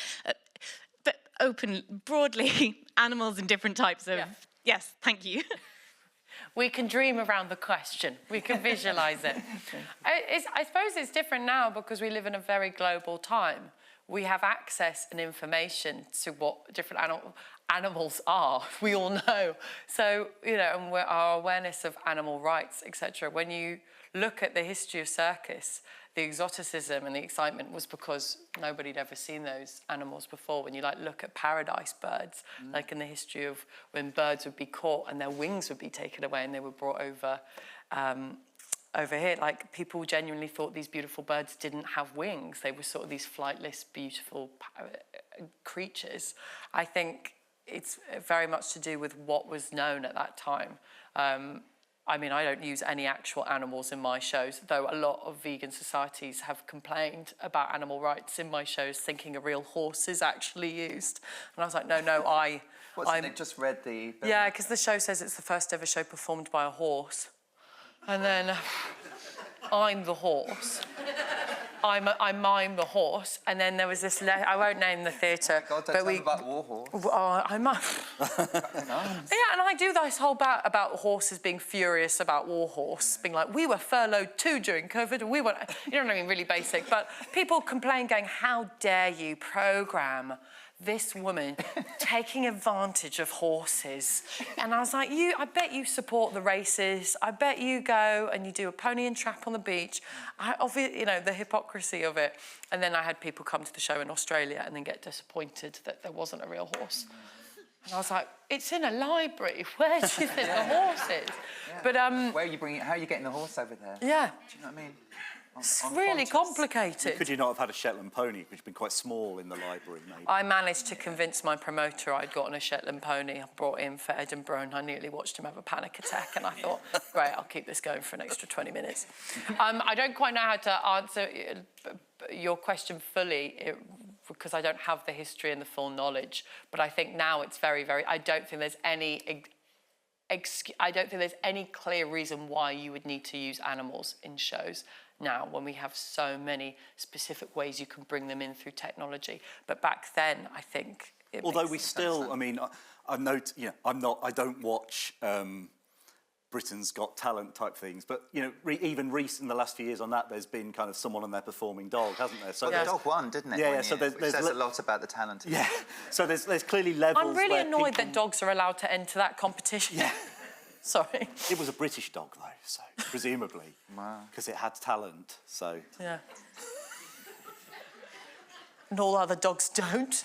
Speaker 8: but open, broadly, animals in different types of, yes, thank you.
Speaker 4: We can dream around the question. We can visualise it. I suppose it's different now because we live in a very global time. We have access and information to what different animals are. We all know. So, you know, and our awareness of animal rights, etc. When you look at the history of circus, the exoticism and the excitement was because nobody had ever seen those animals before. When you look at paradise birds, like in the history of when birds would be caught and their wings would be taken away and they were brought over here, like people genuinely thought these beautiful birds didn't have wings. They were sort of these flightless, beautiful creatures. I think it's very much to do with what was known at that time. I mean, I don't use any actual animals in my shows, though a lot of vegan societies have complained about animal rights in my shows, thinking a real horse is actually used. And I was like, no, I
Speaker 1: just read the...
Speaker 4: Yeah, because the show says it's the first ever show performed by a horse. And then I'm the horse. I mime the horse, and then there was this. I won't name the theatre,
Speaker 1: but we about Warhorse.
Speaker 4: I might. Yeah, and I do this whole about horses being furious about Warhorse, being like, we were furloughed too during COVID, and we were. You know what I mean? Really basic, but people complain, going, "How dare you program this woman taking advantage of horses?" And I was like, I bet you support the races. I bet you go and you do a pony and trap on the beach. Obviously, you know, the hypocrisy of it. And then I had people come to the show in Australia and then get disappointed that there wasn't a real horse. And I was like, it's in a library. Where do you think the horse is?
Speaker 1: Yeah.
Speaker 4: But
Speaker 1: where are you bringing? How are you getting the horse over there?
Speaker 4: Yeah.
Speaker 1: Do you know what I mean?
Speaker 4: It's really complicated.
Speaker 3: Could you not have had a Shetland pony, which had been quite small in the library, maybe?
Speaker 4: I managed to convince my promoter I'd gotten a Shetland pony. I brought him for Edinburgh and I nearly watched him have a panic attack, and I thought, great, I'll keep this going for an extra 20 minutes. I don't quite know how to answer your question fully because I don't have the history and the full knowledge, but I think now it's very, very... I don't think there's any clear reason why you would need to use animals in shows now, when we have so many specific ways you can bring them in through technology. But back then, I think it
Speaker 3: although
Speaker 4: makes
Speaker 3: we
Speaker 4: sense.
Speaker 3: still, I mean, I don't watch Britain's Got Talent type things, but you know, even in the last few years on that, there's been kind of someone on there performing dog, hasn't there? So
Speaker 1: the dog won, didn't it?
Speaker 3: Yeah. So there's
Speaker 1: says a lot about the talent.
Speaker 3: Yeah. So there's clearly levels.
Speaker 4: I'm really annoyed
Speaker 3: people...
Speaker 4: that dogs are allowed to enter that competition.
Speaker 3: Yeah.
Speaker 4: Sorry.
Speaker 3: It was a British dog, though, so presumably.
Speaker 1: Wow.
Speaker 3: Because it had talent, so...
Speaker 4: Yeah. And all other dogs don't.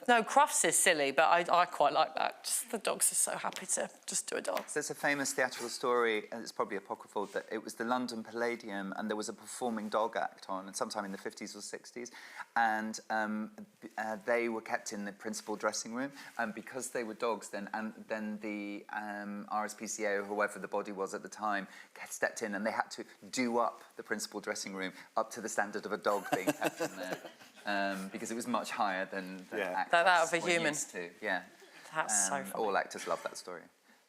Speaker 4: No, Crufts is silly, but I quite like that. Just the dogs are so happy to just do a dog.
Speaker 1: There's a famous theatrical story, and it's probably apocryphal, that it was the London Palladium and there was a performing dog act on, and sometime in the 50s or 60s, and they were kept in the principal dressing room, and because they were dogs, then the RSPCA or whoever the body was at the time stepped in and they had to do up the principal dressing room up to the standard of a dog being kept in there. Because it was much higher than actors
Speaker 4: that of a
Speaker 1: were
Speaker 4: human.
Speaker 1: used to. Yeah.
Speaker 4: That's so funny.
Speaker 1: All actors love that story.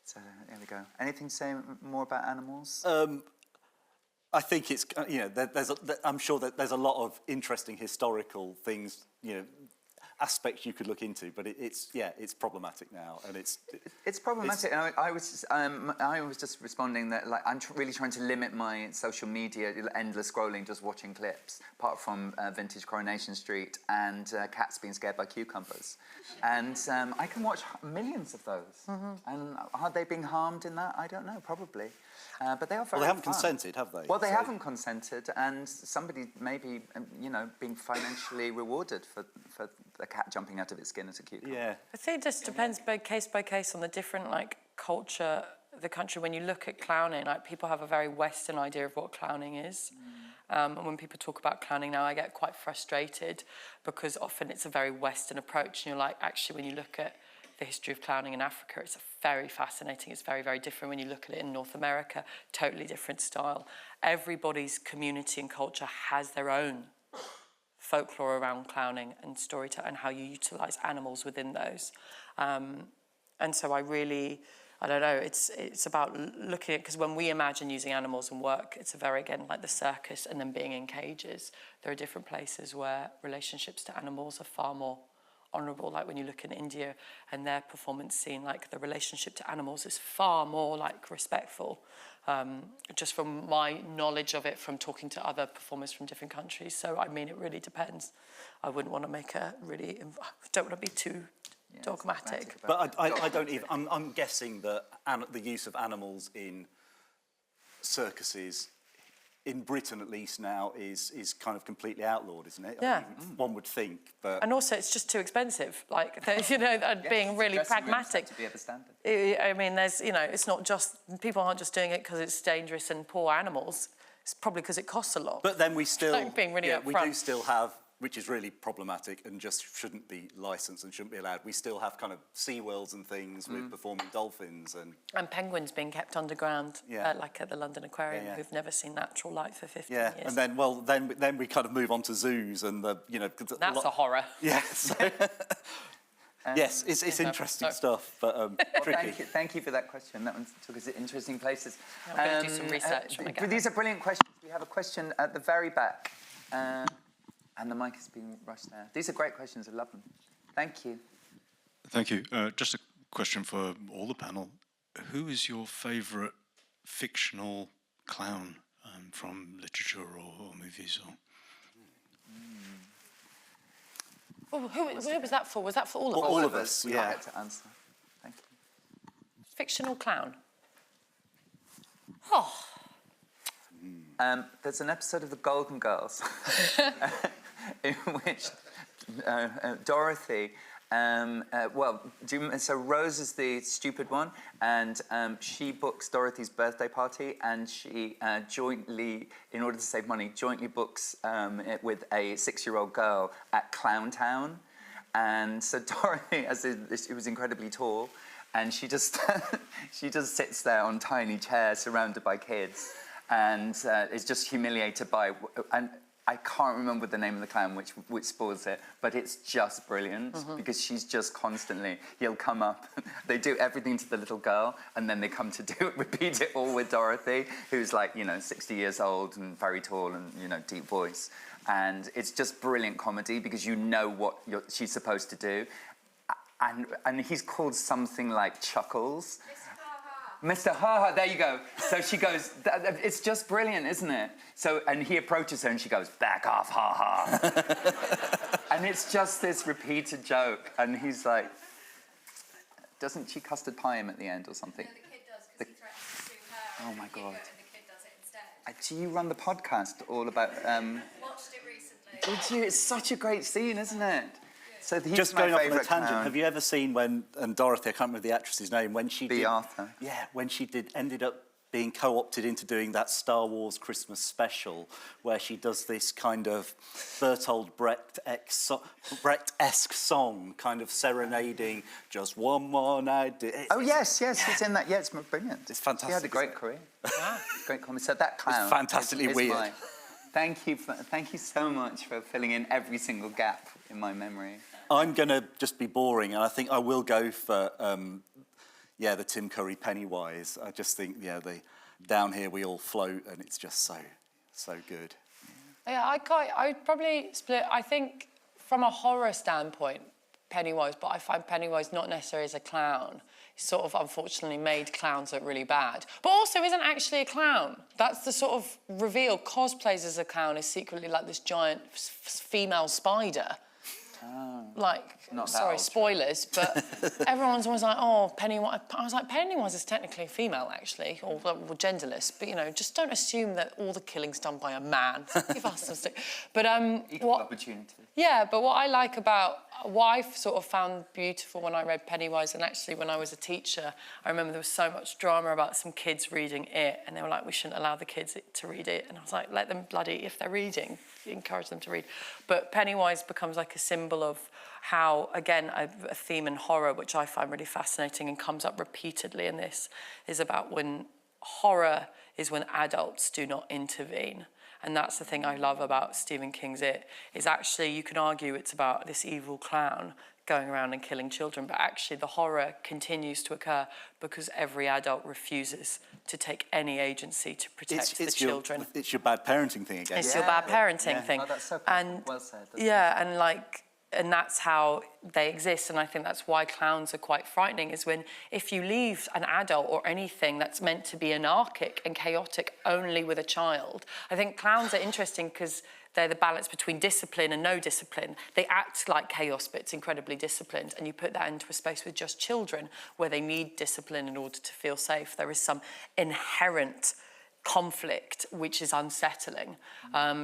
Speaker 1: So there we go. Anything to say more about animals?
Speaker 3: I think it's, you know, I'm sure that there's a lot of interesting historical things, you know, aspects you could look into, but it's problematic now, and it's
Speaker 1: problematic. And I was just responding that, like, I'm really trying to limit my social media endless scrolling, just watching clips, apart from vintage Coronation Street and cats being scared by cucumbers, and I can watch millions of those. And are they being harmed in that? I don't know, probably. But they are very
Speaker 3: well, they haven't
Speaker 1: fun.
Speaker 3: consented, have they?
Speaker 1: Well, they haven't consented, and somebody maybe, you know, being financially rewarded for the cat jumping out of its skin as a cucumber.
Speaker 3: Yeah.
Speaker 4: I think it just depends by case on the different, like, culture, the country. When you look at clowning, like, people have a very Western idea of what clowning is. And when people talk about clowning now, I get quite frustrated because often it's a very Western approach. And you're like, actually, when you look at the history of clowning in Africa. It's very fascinating. It's very, very different when you look at it in North America. Totally different style. Everybody's community and culture has their own folklore around clowning and storytelling and how you utilise animals within those. And so I don't know, it's about looking at, because when we imagine using animals in work, it's a very, again, like the circus and then being in cages. There are different places where relationships to animals are far more honourable, like when you look in India and their performance scene, like the relationship to animals is far more like respectful, just from my knowledge of it from talking to other performers from different countries. So I mean, it really depends. I wouldn't want to make I don't want to be too dogmatic.
Speaker 3: But I don't even, I'm guessing that the use of animals in circuses, in Britain at least now, is kind of completely outlawed, isn't it?
Speaker 4: Yeah.
Speaker 3: I mean, one would think, but...
Speaker 4: And also, it's just too expensive. Like, you know, being really pragmatic.
Speaker 1: To be of a standard.
Speaker 4: I mean, there's, you know, it's not just, people aren't just doing it because it's dangerous and poor animals. It's probably because it costs a lot.
Speaker 3: But then we still...
Speaker 4: Like being really
Speaker 3: we
Speaker 4: upfront.
Speaker 3: do still have, which is really problematic and just shouldn't be licensed and shouldn't be allowed, we still have kind of SeaWorlds and things with performing dolphins and...
Speaker 4: And penguins being kept underground, like at the London Aquarium, who've never seen natural light for 15 years.
Speaker 3: And then, well, then we kind of move on to zoos and the, you know...
Speaker 4: That's a horror.
Speaker 3: Yeah, so... yes, it's interesting stuff, but tricky.
Speaker 1: Thank you for that question. That one took us to interesting places.
Speaker 4: I'm going to do some research when I get
Speaker 1: These are brilliant questions. We have a question at the very back. And the mic is being rushed there. These are great questions. I love them. Thank you.
Speaker 9: Thank you. Just a question for all the panel. Who is your favourite fictional clown from literature or movies? Or?
Speaker 4: Oh, who was that for? Was that for all of us?
Speaker 3: All of us,
Speaker 1: We
Speaker 3: yeah.
Speaker 1: get to answer. Thank you.
Speaker 4: Fictional clown. Oh.
Speaker 1: There's an episode of The Golden Girls in which Dorothy, so Rose is the stupid one, and she books Dorothy's birthday party, and she jointly, in order to save money, jointly books it with a 6-year-old girl at Clown Town. And so Dorothy, she was incredibly tall, and she just sits there on tiny chairs surrounded by kids. And is just humiliated by, and I can't remember the name of the clown, which spoils it, but it's just brilliant because she's just constantly, he'll come up, they do everything to the little girl, and then they come to repeat it all with Dorothy, who's like, 60 years old and very tall and, deep voice. And it's just brilliant comedy because you know what she's supposed to do. And he's called something like Chuckles. Mr. Ha-ha, there you go. So she goes, it's just brilliant, isn't it? So, and he approaches her and she goes, back off, ha-ha. And it's just this repeated joke. And he's like, doesn't she custard pie him at the end or something?
Speaker 2: No, the kid does, because he threatens to sue her.
Speaker 1: Oh, my God.
Speaker 2: And the kid does it instead.
Speaker 1: Do you run the podcast all about...
Speaker 2: Watched it recently.
Speaker 1: Did you? It's such a great scene, isn't it? So he's
Speaker 3: Just
Speaker 1: my
Speaker 3: going off on a
Speaker 1: favourite
Speaker 3: tangent,
Speaker 1: clown.
Speaker 3: have you ever seen when, and Dorothy, I can't remember the actress's name, when she
Speaker 1: B.
Speaker 3: did...
Speaker 1: Arthur.
Speaker 3: Yeah, when she ended up being co-opted into doing that Star Wars Christmas special, where she does this kind of Bertolt Brecht-esque song, kind of serenading, just one more night.
Speaker 1: Yes, she's in that. Yeah, it's brilliant.
Speaker 3: It's fantastic.
Speaker 1: She had a great career. Great comedy. So that clown
Speaker 3: It's fantastically
Speaker 1: is
Speaker 3: weird.
Speaker 1: mine. Thank you so much for filling in every single gap in my memory.
Speaker 3: I'm going to just be boring, and I think I will go for, the Tim Curry Pennywise. I just think, down here we all float, and it's just so good.
Speaker 4: Yeah, I'd probably split, I think, from a horror standpoint, Pennywise, but I find Pennywise not necessarily as a clown. He's sort of, unfortunately, made clowns look really bad. But also isn't actually a clown. That's the sort of reveal. Cosplays as a clown is secretly like this giant female spider. Sorry, spoilers, but everyone's always like, oh, Pennywise. I was like, Pennywise is technically female, actually, or genderless, but, just don't assume that all the killing's done by a man. Give us some stick. But,
Speaker 1: Equal opportunity.
Speaker 4: Yeah, but what I like about, what I sort of found beautiful when I read Pennywise, and actually when I was a teacher, I remember there was so much drama about some kids reading it, and they were like, we shouldn't allow the kids to read it. And I was like, let them bloody, if they're reading, encourage them to read. But Pennywise becomes like a symbol symbol of how, again, a theme in horror, which I find really fascinating and comes up repeatedly in this, is about when horror is when adults do not intervene. And that's the thing I love about Stephen King's It, is actually, you can argue it's about this evil clown going around and killing children, but actually the horror continues to occur because every adult refuses to take any agency to protect the children.
Speaker 3: It's your bad parenting thing again.
Speaker 4: It's your bad parenting thing.
Speaker 1: Oh, that's so
Speaker 4: and
Speaker 1: well said.
Speaker 4: And that's how they exist. And I think that's why clowns are quite frightening, is when, if you leave an adult or anything that's meant to be anarchic and chaotic only with a child. I think clowns are interesting because they're the balance between discipline and no discipline. They act like chaos, but it's incredibly disciplined. And you put that into a space with just children where they need discipline in order to feel safe. There is some inherent conflict which is unsettling.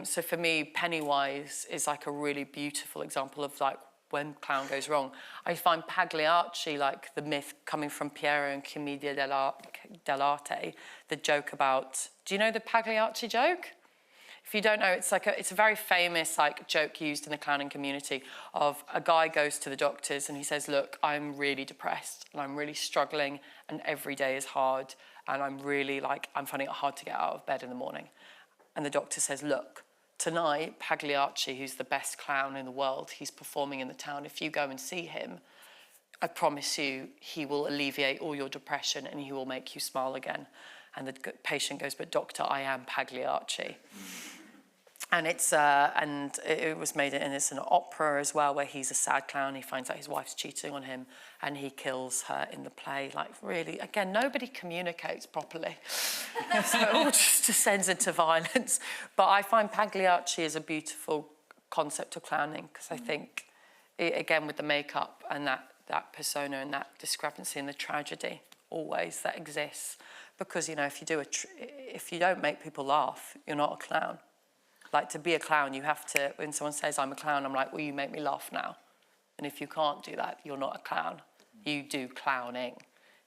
Speaker 4: So for me, Pennywise is like a really beautiful example of like when clown goes wrong. I find Pagliacci like the myth coming from Piero and Commedia dell'arte, the joke about, do you know the Pagliacci joke? If you don't know, it's a very famous like joke used in the clowning community of a guy goes to the doctors and he says, look, I'm really depressed and I'm really struggling and every day is hard and I'm finding it hard to get out of bed in the morning. And the doctor says, look, tonight, Pagliacci, who's the best clown in the world, he's performing in the town. If you go and see him, I promise you, he will alleviate all your depression and he will make you smile again. And the patient goes, but doctor, I am Pagliacci. And it was made, and it's an opera as well, where he's a sad clown. He finds out his wife's cheating on him, and he kills her in the play. Like, really, again, nobody communicates properly, so it all just descends into violence. But I find Pagliacci is a beautiful concept of clowning because I think, again, with the makeup and that persona and that discrepancy and the tragedy always that exists, because if you don't make people laugh, you're not a clown. Like, to be a clown, you have to, when someone says, I'm a clown, I'm like, well, you make me laugh now. And if you can't do that, you're not a clown. You do clowning.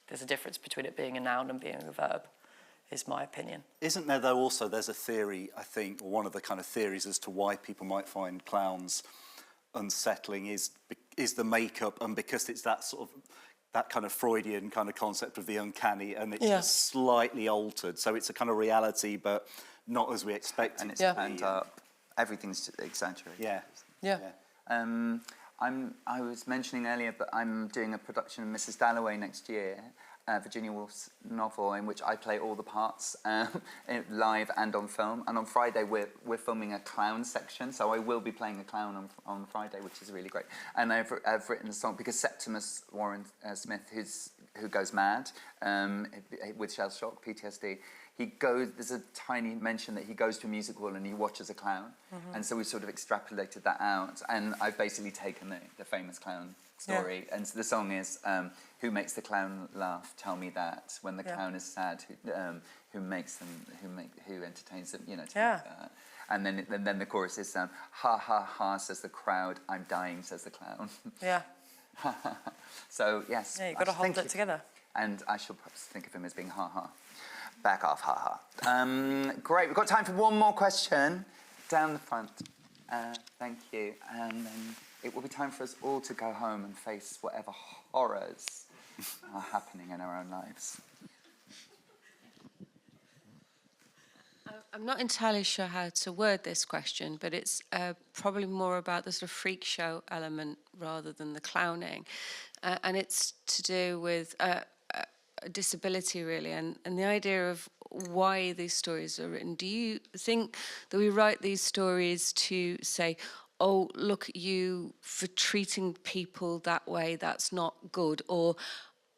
Speaker 4: There's a difference between it being a noun and being a verb, is my opinion.
Speaker 3: Isn't there, though, also, there's a theory, I think, or one of the kind of theories as to why people might find clowns unsettling is the makeup, and because it's that sort of, that kind of Freudian kind of concept of the uncanny, and it's just slightly altered. So it's a kind of reality, but not as we expect.
Speaker 1: And it's planned up. Everything's exaggerated.
Speaker 3: Yeah.
Speaker 1: I was mentioning earlier, but I'm doing a production of Mrs. Dalloway next year, Virginia Woolf's novel, in which I play all the parts live and on film. And on Friday, we're filming a clown section, so I will be playing a clown on Friday, which is really great. And I've written a song because Septimus Warren Smith, who goes mad with shell shock, PTSD. There's a tiny mention that he goes to a music hall and he watches a clown. Mm-hmm. And so we sort of extrapolated that out. And I've basically taken the famous clown story. Yeah. And so the song is, who makes the clown laugh? Tell me that. When the clown is sad, who entertains them? Tell me that. And then the chorus is, ha ha ha, says the crowd. I'm dying, says the clown.
Speaker 4: Yeah.
Speaker 1: So yes.
Speaker 4: Yeah, you've got to hold it together.
Speaker 1: And I shall perhaps think of him as being ha ha. Back off, ha ha. Great, we've got time for one more question. Down the front. Thank you. And then it will be time for us all to go home and face whatever horrors are happening in our own lives.
Speaker 10: I'm not entirely sure how to word this question, but it's probably more about the sort of freak show element rather than the clowning. And it's to do with disability, really, and the idea of why these stories are written. Do you think that we write these stories to say, oh, look at you for treating people that way, that's not good, or,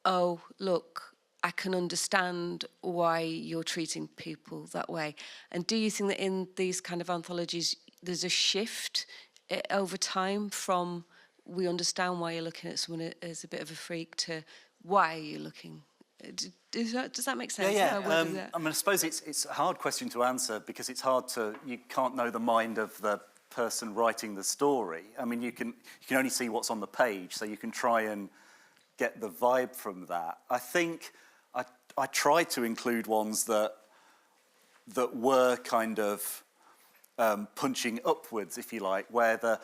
Speaker 10: oh, look, I can understand why you're treating people that way? And do you think that in these kind of anthologies there's a shift over time from we understand why you're looking at someone as a bit of a freak to why are you looking? Does that make sense?
Speaker 3: Yeah. I suppose it's a hard question to answer because it's hard you can't know the mind of the person writing the story. I mean, you can only see what's on the page, so you can try and get the vibe from that. I think I tried to include ones that were kind of punching upwards, if you like, where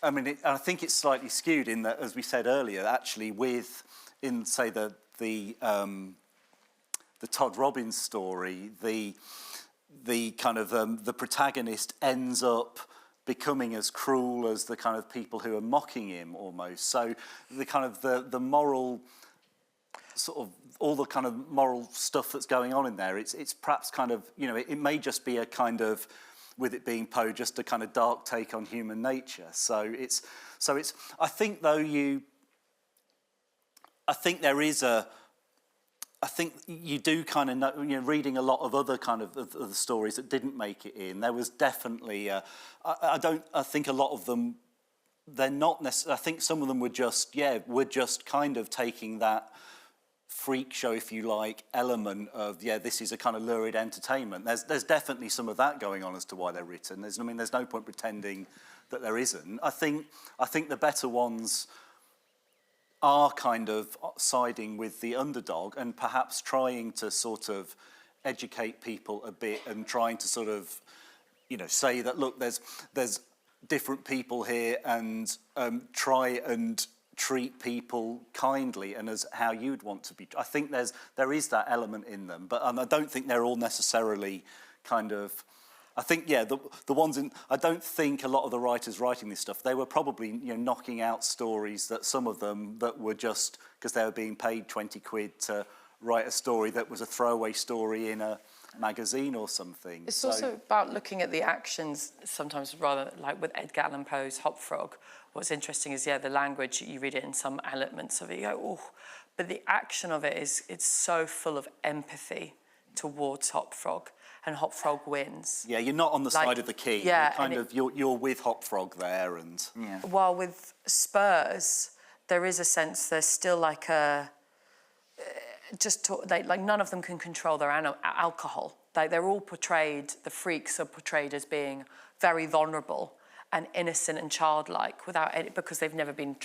Speaker 3: I mean, I think it's slightly skewed in that, as we said earlier, actually, in say the Todd Robbins story, the kind of the protagonist ends up becoming as cruel as the kind of people who are mocking him almost. So the kind of the moral sort of all the kind of moral stuff that's going on in there, it's perhaps kind of, you know, it may just be a kind of, with it being Poe, just a kind of dark take on human nature. So it's I think though I think there is I think you do kind of know, you know, reading a lot of other kind of the stories that didn't make it in, there was definitely, I think a lot of them, they're not necessarily, I think some of them were just kind of taking that freak show, if you like, element of, this is a kind of lurid entertainment. There's definitely some of that going on as to why they're written. There's no point pretending that there isn't. I think the better ones are kind of siding with the underdog and perhaps trying to sort of educate people a bit and trying to sort of, you know, say that, look, there's different people here and try and treat people kindly and as how you'd want to be. I think there is that element in them, but I don't think they're all necessarily kind of. I think, the ones in... I don't think a lot of the writers writing this stuff, they were probably, you know, knocking out stories that some of them that were just because they were being paid 20 quid to write a story that was a throwaway story in a magazine or something.
Speaker 4: It's also about looking at the actions sometimes, rather like with Edgar Allan Poe's Hop Frog. What's interesting is, the language, you read it in some elements of it, you go, oh, but the action of it it's so full of empathy towards Hop Frog. And Hop Frog wins. Yeah, you're not on the side of the king. Yeah, you're with Hop Frog there, and While with Spurs, there is a sense there's still like a like none of them can control their alcohol. Like they're all portrayed. The freaks are portrayed as being very vulnerable and innocent and childlike because they've never been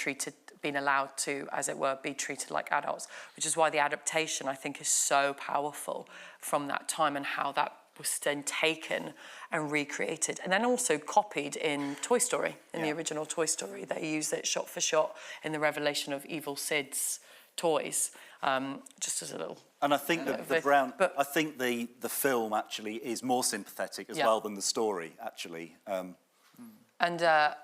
Speaker 4: allowed to, as it were, be treated like adults. Which is why the adaptation, I think, is so powerful from that time and how that was then taken and recreated and then also copied in Toy Story, the original Toy Story. They used it shot for shot in the revelation of Evil Sid's toys, just as a little...
Speaker 3: And I think I think the film actually is more sympathetic as well than the story, actually.
Speaker 1: We need to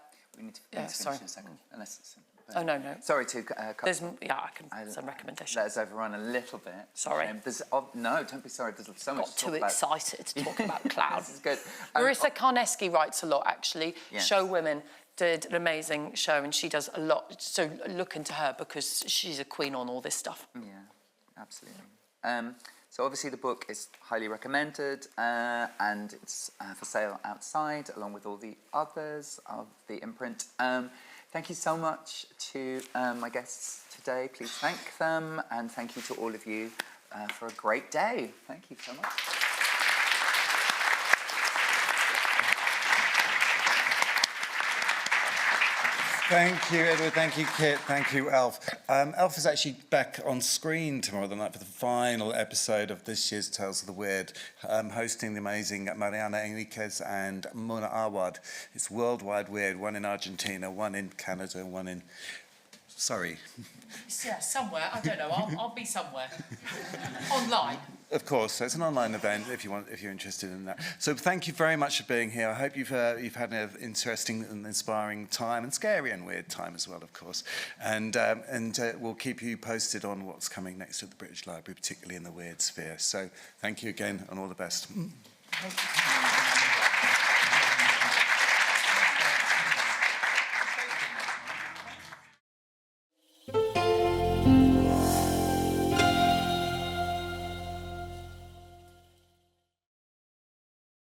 Speaker 1: finish in a second, unless it's...
Speaker 4: Oh, no.
Speaker 1: Sorry to cut.
Speaker 4: There's, I can some recommendations.
Speaker 1: Let us overrun a little bit.
Speaker 4: Sorry.
Speaker 1: No, don't be sorry. There's so much to talk about.
Speaker 4: Got too excited to talk about clown.
Speaker 1: This is good.
Speaker 4: Marissa Karneski writes a lot, actually. Yes. Show Women did an amazing show, and she does a lot. So look into her because she's a queen on all this stuff.
Speaker 1: Yeah, absolutely. So obviously the book is highly recommended and it's for sale outside along with all the others of the imprint. Thank you so much to my guests today. Please thank them, and thank you to all of you for a great day. Thank you so much.
Speaker 11: Thank you, Edward. Thank you, Kit. Thank you, Elf. Elf is actually back on screen tomorrow night for the final episode of this year's Tales of the Weird, hosting the amazing Mariana Enriquez and Mona Awad. It's worldwide weird, one in Argentina, one in Canada, one in... Sorry.
Speaker 4: Yeah, somewhere. I don't know. I'll be somewhere. Online.
Speaker 11: Of course, so it's an online event if you're interested in that. So thank you very much for being here. I hope you've had an interesting and inspiring time, and scary and weird time as well, of course. And we'll keep you posted on what's coming next at the British Library, particularly in the weird sphere. So thank you again, and all the best.
Speaker 1: Thank you.